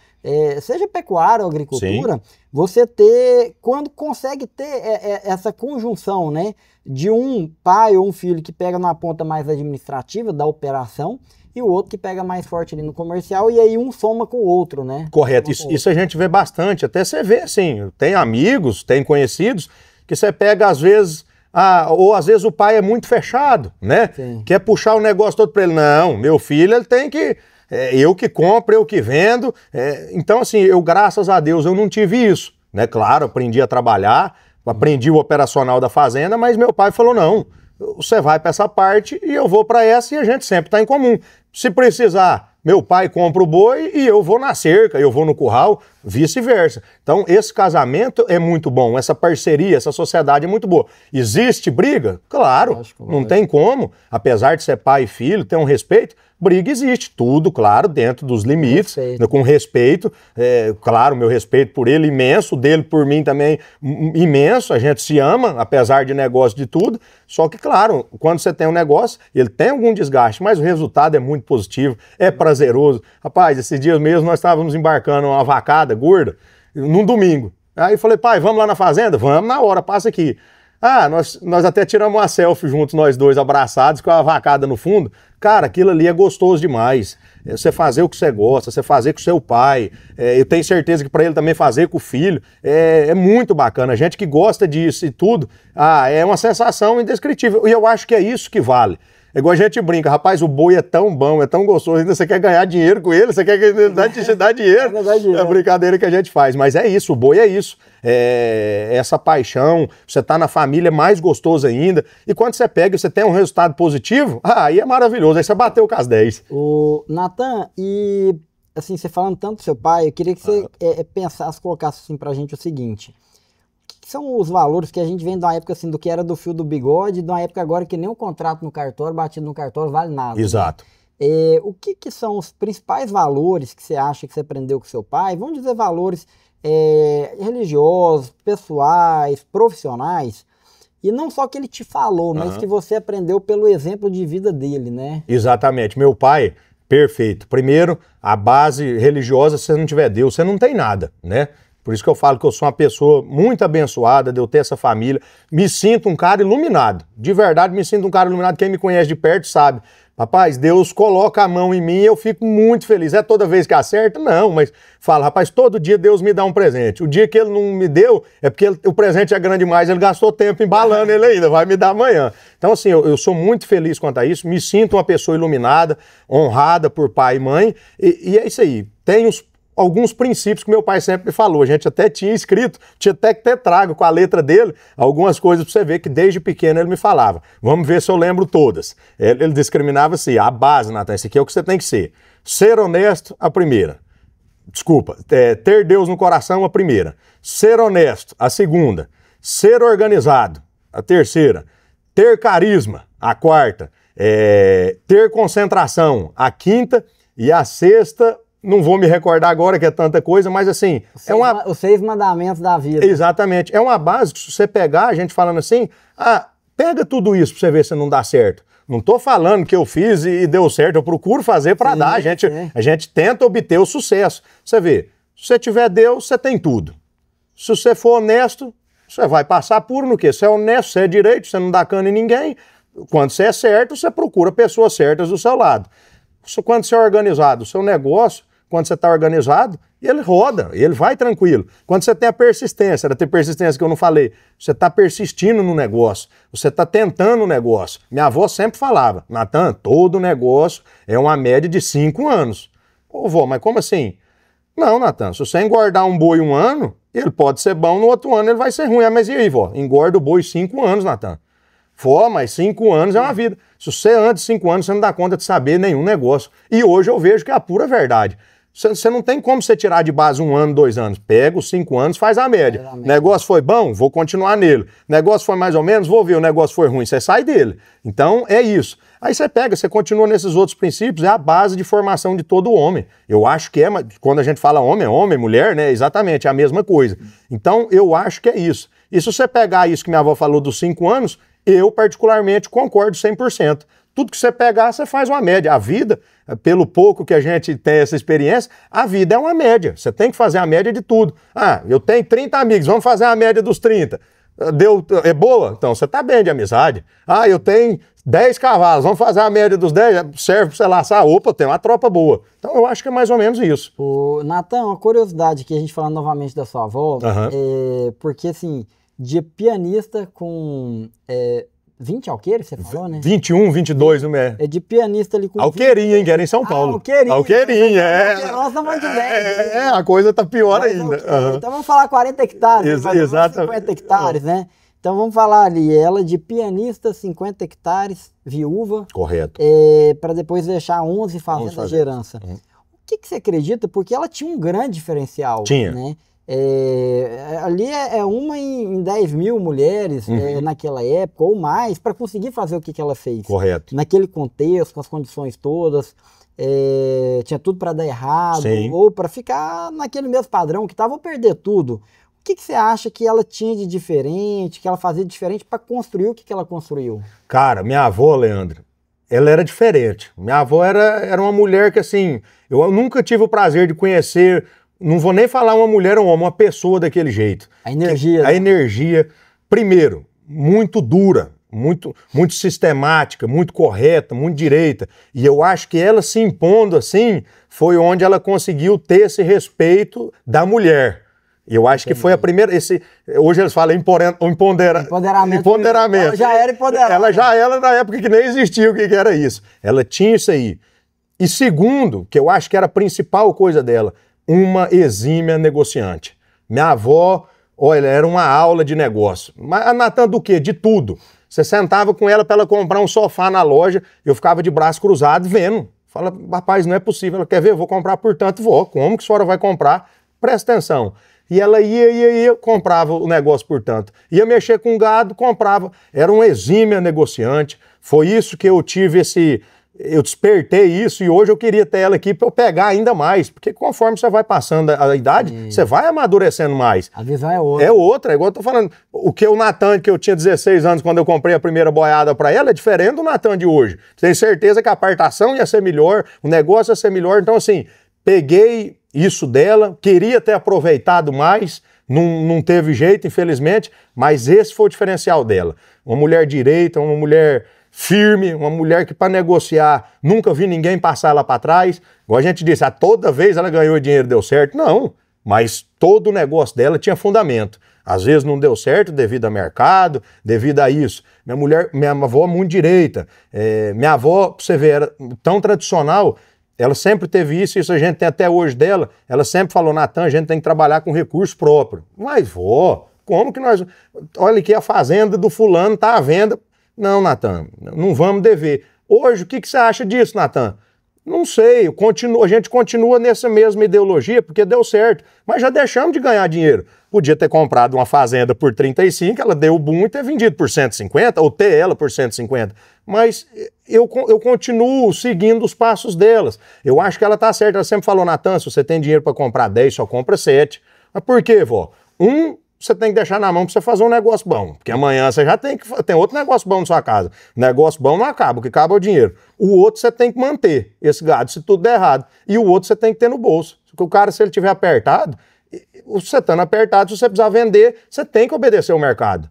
seja pecuária ou agricultura, sim, você ter, quando consegue ter essa conjunção, né, de um pai ou um filho que pega na ponta mais administrativa da operação e o outro que pega mais forte ali no comercial, e aí um soma com o outro, né? Correto, isso a gente vê bastante, até você vê, assim, tem amigos, tem conhecidos, que você pega às vezes... ou às vezes o pai é muito fechado, né? Sim. Quer puxar o negócio todo para ele. Não, meu filho, ele tem que... eu que compro, eu que vendo. Então, assim, eu, graças a Deus, eu não tive isso, né? Claro, aprendi a trabalhar, aprendi o operacional da fazenda, mas meu pai falou, não, você vai para essa parte e eu vou para essa e a gente sempre está em comum. Se precisar... Meu pai compra o boi e eu vou na cerca, eu vou no curral, vice-versa. Então, esse casamento é muito bom, essa parceria, essa sociedade é muito boa. Existe briga? Claro, não tem como. Apesar de ser pai e filho, ter um respeito, briga existe. Tudo, claro, dentro dos limites, com respeito. Claro, meu respeito por ele imenso, dele por mim também imenso. A gente se ama, apesar de negócio de tudo. Só que, claro, quando você tem um negócio, ele tem algum desgaste, mas o resultado é muito positivo, é prazeroso. Rapaz, esses dias mesmo nós estávamos embarcando uma vacada gorda, num domingo. Aí eu falei, pai, vamos lá na fazenda? Vamos na hora, passa aqui. Nós até tiramos uma selfie juntos, nós dois abraçados, com a vacada no fundo. Cara, aquilo ali é gostoso demais. Você fazer o que você gosta, você fazer com o seu pai. Eu tenho certeza que para ele também fazer com o filho. É muito bacana. A gente que gosta disso e tudo, é uma sensação indescritível. E eu acho que é isso que vale. É igual a gente brinca, rapaz, o boi é tão bom, é tão gostoso, ainda você quer ganhar dinheiro com ele, você quer que ele te dá dinheiro. É a brincadeira que a gente faz, mas é isso, o boi é isso. Essa paixão, você tá na família, é mais gostoso ainda. E quando você pega e você tem um resultado positivo, aí é maravilhoso, aí você bateu com as 10. Natan, e assim, você falando tanto do seu pai, eu queria que você pensasse, colocasse assim pra gente o seguinte... que são os valores que a gente vem de uma época assim, do que era do fio do bigode, de uma época agora que nem um contrato no cartório, batido no cartório, vale nada. Exato. Né? O que são os principais valores que você acha que você aprendeu com seu pai? Vamos dizer valores religiosos, pessoais, profissionais, e não só que ele te falou, mas que você aprendeu pelo exemplo de vida dele, né? Exatamente. Meu pai, perfeito. Primeiro, a base religiosa, se você não tiver Deus, você não tem nada, né? Por isso que eu falo que eu sou uma pessoa muito abençoada de eu ter essa família. Me sinto um cara iluminado. De verdade, me sinto um cara iluminado. Quem me conhece de perto sabe. Rapaz, Deus coloca a mão em mim e eu fico muito feliz. É toda vez que acerta? Não, mas fala, rapaz, todo dia Deus me dá um presente. O dia que ele não me deu, é porque o presente é grande demais, ele gastou tempo embalando ele ainda, vai me dar amanhã. Então, assim, eu sou muito feliz quanto a isso, me sinto uma pessoa iluminada, honrada por pai e mãe, e é isso aí. Tenho alguns princípios que meu pai sempre me falou. A gente até tinha escrito, tinha até que ter trago com a letra dele algumas coisas para você ver que desde pequeno ele me falava. Vamos ver se eu lembro todas. Ele discriminava assim, a base, Natan, esse aqui é o que você tem que ser. Ser honesto, a primeira. Desculpa, ter Deus no coração, a primeira. Ser honesto, a segunda. Ser organizado, a terceira. Ter carisma, a quarta. Ter concentração, a quinta. E a sexta, não vou me recordar agora que é tanta coisa, mas assim... Os 6 mandamentos da vida. Exatamente. É uma base que se você pegar, a gente falando assim, pega tudo isso pra você ver se não dá certo. Não tô falando que eu fiz e deu certo, eu procuro fazer para dar. A gente tenta obter o sucesso. Você vê, se você tiver Deus, você tem tudo. Se você for honesto, você vai passar puro no quê? Você é honesto, você é direito, você não dá cano em ninguém. Quando você é certo, você procura pessoas certas do seu lado. Quando você é organizado, o seu negócio... quando você está organizado, ele roda, ele vai tranquilo. Quando você tem a persistência, era ter persistência que eu não falei, você está persistindo no negócio, você está tentando o negócio. Minha avó sempre falava, Natan, todo negócio é uma média de 5 anos. Ô, vó, mas como assim? Não, Natan, se você engordar um boi 1 ano, ele pode ser bom, no outro ano ele vai ser ruim. Ah, mas e aí, vó? Engorda o boi 5 anos, Natan. Vó, mas 5 anos é uma vida. Se você antes de 5 anos, você não dá conta de saber nenhum negócio. E hoje eu vejo que é a pura verdade. Você não tem como você tirar de base 1 ano, 2 anos. Pega os 5 anos, faz a média. Negócio foi bom? Vou continuar nele. Negócio foi mais ou menos? Vou ver. O negócio foi ruim? Você sai dele. Então, é isso. Aí você pega, você continua nesses outros princípios, é a base de formação de todo homem. Eu acho que quando a gente fala homem, mulher, né? Exatamente, é a mesma coisa. Então, eu acho que é isso. E se você pegar isso que minha avó falou dos 5 anos, eu particularmente concordo 100%. Tudo que você pegar, você faz uma média. A vida, pelo pouco que a gente tem essa experiência, a vida é uma média. Você tem que fazer a média de tudo. Ah, eu tenho 30 amigos, vamos fazer a média dos 30. É boa? Então você tá bem de amizade. Ah, eu tenho 10 cavalos, vamos fazer a média dos 10, serve pra você laçar. Opa, tem uma tropa boa. Então eu acho que é mais ou menos isso. Natan, uma curiosidade que a gente fala novamente da sua avó, porque assim, de pianista com 20 alqueires, você falou, né? 21, 22, não é? É de pianista ali com... Alqueirinha, hein? Que era em São Paulo. Alqueirinha, é. Nós estamos de 10. A coisa tá pior ainda. Então vamos falar 40 hectares, Exatamente. 50 hectares, né? Então vamos falar ali, ela de pianista, 50 hectares, viúva. Correto. Para depois deixar 11 fazendas de herança. O que você acredita? Porque ela tinha um grande diferencial. Tinha. Né? Ali é uma em 10 mil mulheres naquela época, ou mais, para conseguir fazer o que ela fez. Correto. Naquele contexto, com as condições todas, tinha tudo para dar errado, Sim. ou para ficar naquele mesmo padrão que estava, ou perder tudo. O que você acha que ela tinha de diferente, que ela fazia de diferente para construir o que ela construiu? Cara, minha avó, Leandro, ela era diferente. Minha avó era uma mulher que, assim, eu nunca tive o prazer de conhecer. Não vou nem falar uma mulher ou um homem, uma pessoa daquele jeito. A energia. A energia, primeiro, muito dura, muito sistemática, muito correta, muito direita. E eu acho que ela se impondo assim, foi onde ela conseguiu ter esse respeito da mulher. Eu acho que foi a primeira. Hoje eles falam empoderamento. Ela já era empoderada. Ela já era na época que nem existia o que era isso. Ela tinha isso aí. E segundo, que eu acho que era a principal coisa dela, uma exímia negociante. Minha avó, olha, era uma aula de negócio. Mas a Natan do quê? De tudo. Você sentava com ela para ela comprar um sofá na loja, eu ficava de braço cruzado vendo. Fala, rapaz, não é possível. Ela quer ver? Eu vou comprar, portanto, vou. Como que a senhora vai comprar? Presta atenção. E ela ia, comprava o negócio, portanto. Ia mexer com gado, comprava. Era uma exímia negociante. Foi isso que eu tive eu despertei isso e hoje eu queria ter ela aqui para eu pegar ainda mais, porque conforme você vai passando a idade, você vai amadurecendo mais. A visão é outra. É outra, é igual eu tô falando. O que o Natan, que eu tinha 16 anos quando eu comprei a primeira boiada para ela, é diferente do Natan de hoje. Tenho certeza que a apartação ia ser melhor, o negócio ia ser melhor. Então, assim, peguei isso dela, queria ter aproveitado mais, não teve jeito, infelizmente, mas esse foi o diferencial dela. Uma mulher direita, uma mulher firme, uma mulher que para negociar nunca vi ninguém passar ela para trás. Igual a gente disse, toda vez ela ganhou dinheiro, deu certo. Não, mas todo o negócio dela tinha fundamento. Às vezes não deu certo devido ao mercado, devido a isso. Minha avó é muito direita. Minha avó, pra você ver, era tão tradicional, ela sempre teve isso a gente tem até hoje dela. Ela sempre falou, Natan, a gente tem que trabalhar com recurso próprio. Mas, vó, como que nós... Olha aqui, a fazenda do fulano tá à venda. Não, Natan, não vamos dever. Hoje, o que você acha disso, Natan? Não sei, a gente continua nessa mesma ideologia porque deu certo, mas já deixamos de ganhar dinheiro. Podia ter comprado uma fazenda por 35, ela deu o boom e ter vendido por 150, ou ter ela por 150. Mas eu continuo seguindo os passos delas. Eu acho que ela tá certa. Ela sempre falou, Natan, se você tem dinheiro para comprar 10, só compra 7. Mas por quê, vó? Você tem que deixar na mão para você fazer um negócio bom. Porque amanhã você já tem outro negócio bom na sua casa. Negócio bom não acaba, o que acaba é o dinheiro. O outro você tem que manter, esse gado, se tudo der errado. E o outro você tem que ter no bolso. Porque o cara, se ele tiver apertado, você estando apertado, se você precisar vender, você tem que obedecer ao mercado.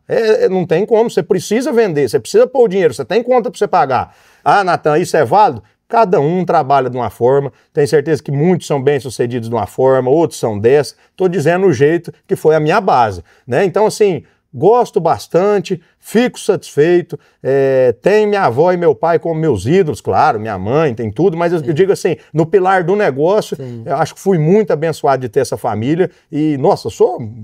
Não tem como, você precisa vender, você precisa pôr o dinheiro, você tem conta para você pagar. Ah, Natan, isso é válido? Cada um trabalha de uma forma, tenho certeza que muitos são bem-sucedidos de uma forma, outros são dessa. Estou dizendo o jeito que foi a minha base, né? Então, assim, gosto bastante, fico satisfeito, tenho minha avó e meu pai como meus ídolos, claro, minha mãe, tem tudo, mas eu digo assim, no pilar do negócio, eu acho que fui muito abençoado de ter essa família e, nossa,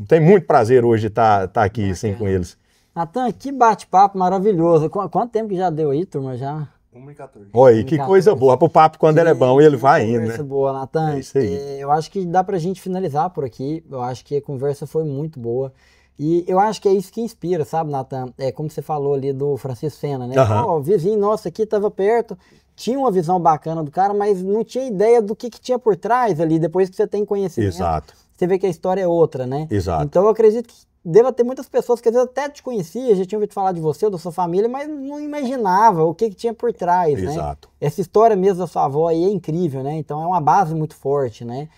tenho muito prazer hoje de estar aqui assim, com eles. Natan, que bate-papo maravilhoso. Quanto tempo que já deu aí, turma? Já? 1h14. Olha, que coisa boa. Pro papo, quando ele é bom, ele vai indo, né? Conversa boa, Natan. É isso aí. Eu acho que dá pra gente finalizar por aqui. Eu acho que a conversa foi muito boa. E eu acho que é isso que inspira, sabe, Natan? É como você falou ali do Francisco Fena, né? Ó, o vizinho nosso aqui tava perto, tinha uma visão bacana do cara, mas não tinha ideia do que tinha por trás ali, depois que você tem conhecimento. Exato. Você vê que a história é outra, né? Exato. Então eu acredito que deva ter muitas pessoas que às vezes até te conhecia, já tinham ouvido falar de você ou da sua família, mas não imaginava o que tinha por trás, né? Exato. Essa história mesmo da sua avó aí é incrível, né? Então é uma base muito forte, né?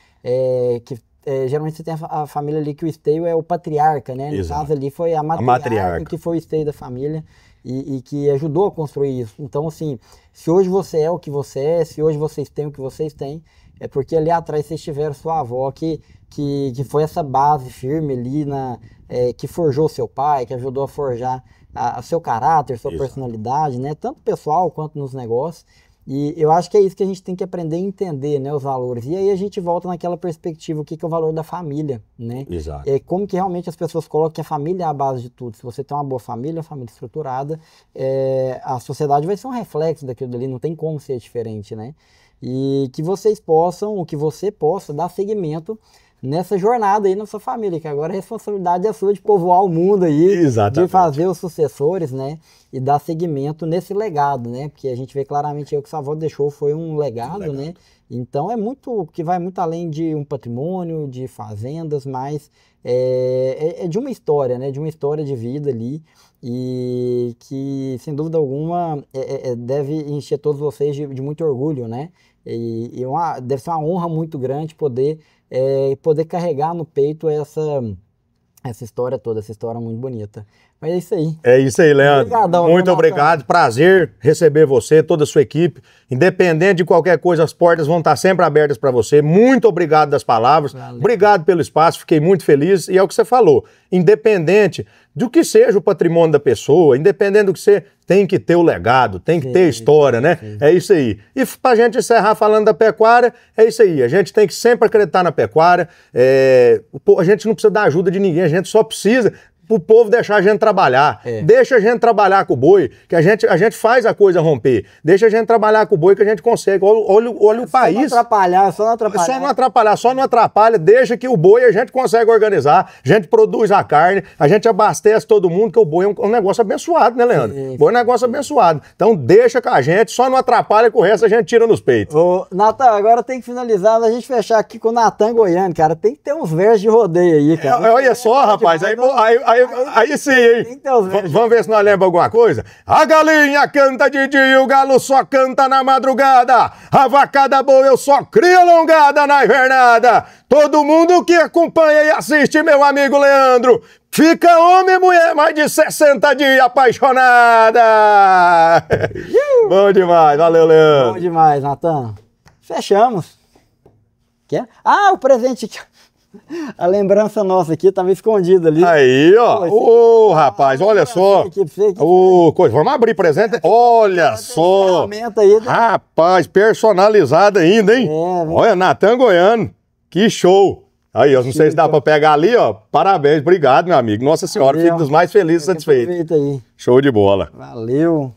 Geralmente você tem a família ali que o esteio é o patriarca, né? No Exato. caso ali foi a matriarca que foi o esteio da família e que ajudou a construir isso. Então, assim, se hoje você é o que você é, se hoje vocês têm o que vocês têm, é porque ali atrás vocês tiveram sua avó que foi essa base firme ali, que forjou seu pai, que ajudou a forjar seu caráter, sua personalidade, né? Tanto pessoal quanto nos negócios. E eu acho que é isso que a gente tem que aprender a entender, né, os valores. E aí a gente volta naquela perspectiva, o que é o valor da família, né? Exato. Como que realmente as pessoas colocam que a família é a base de tudo. Se você tem uma boa família, uma família estruturada, a sociedade vai ser um reflexo daquilo dali, não tem como ser diferente, né? E que vocês possam, o que você possa dar seguimento nessa jornada aí na sua família, que agora a responsabilidade é sua de povoar o mundo aí, Exatamente. de fazer os sucessores, né, e dar seguimento nesse legado, né, porque a gente vê claramente aí o que sua avó deixou foi um legado, né, então é muito, que vai muito além de um patrimônio, de fazendas, mas é de uma história, né, de uma história de vida ali, e que, sem dúvida alguma, deve encher todos vocês de muito orgulho, né, e deve ser uma honra muito grande poder carregar no peito essa história toda, essa história muito bonita. Mas é isso aí. É isso aí, Leandro. Obrigadão, muito obrigado. Prazer receber você, toda a sua equipe. Independente de qualquer coisa, as portas vão estar sempre abertas para você. Muito obrigado das palavras. Valeu. Obrigado pelo espaço, fiquei muito feliz. E é o que você falou, independente do que seja o patrimônio da pessoa, independente do que você tem que ter o legado, tem que ter história, né? É isso aí. E pra gente encerrar falando da pecuária, é isso aí. A gente tem que sempre acreditar na pecuária. A gente não precisa da ajuda de ninguém, a gente só precisa pro povo deixar a gente trabalhar. Deixa a gente trabalhar com o boi, que a gente faz a coisa romper. Deixa a gente trabalhar com o boi que a gente consegue. Olha o país. Só não atrapalhar. Só não atrapalha. Deixa que o boi a gente consegue organizar. A gente produz a carne, a gente abastece todo mundo, que o boi é um negócio abençoado, né, Leandro? O boi é um negócio abençoado. Então deixa com a gente, só não atrapalha, que o resto a gente tira nos peitos. Ô, Natan, agora tem que finalizar, a gente fechar aqui com o Natan Goiano, cara. Tem que ter uns versos de rodeio aí, cara. Olha só, rapaz, aí sim, hein? Vamos ver se nós lembramos alguma coisa? A galinha canta de dia, o galo só canta na madrugada. A vacada boa eu só crio alongada na invernada. Todo mundo que acompanha e assiste, meu amigo Leandro, fica homem e mulher mais de 60 dias apaixonada. Bom demais, valeu, Leandro. Bom demais, Natan. Fechamos. Quer? O presente aqui. A lembrança nossa aqui estava escondida ali. Aí, ó. Ô, rapaz, olha só. Vamos abrir presente. Olha só. Aí, rapaz, personalizado ainda, hein? Olha, Natan Goiano. Que show. Aí, eu não sei se dá para pegar ali, ó. Parabéns, obrigado, meu amigo. Nossa Senhora, fico dos mais felizes e satisfeitos. Aí. Show de bola. Valeu.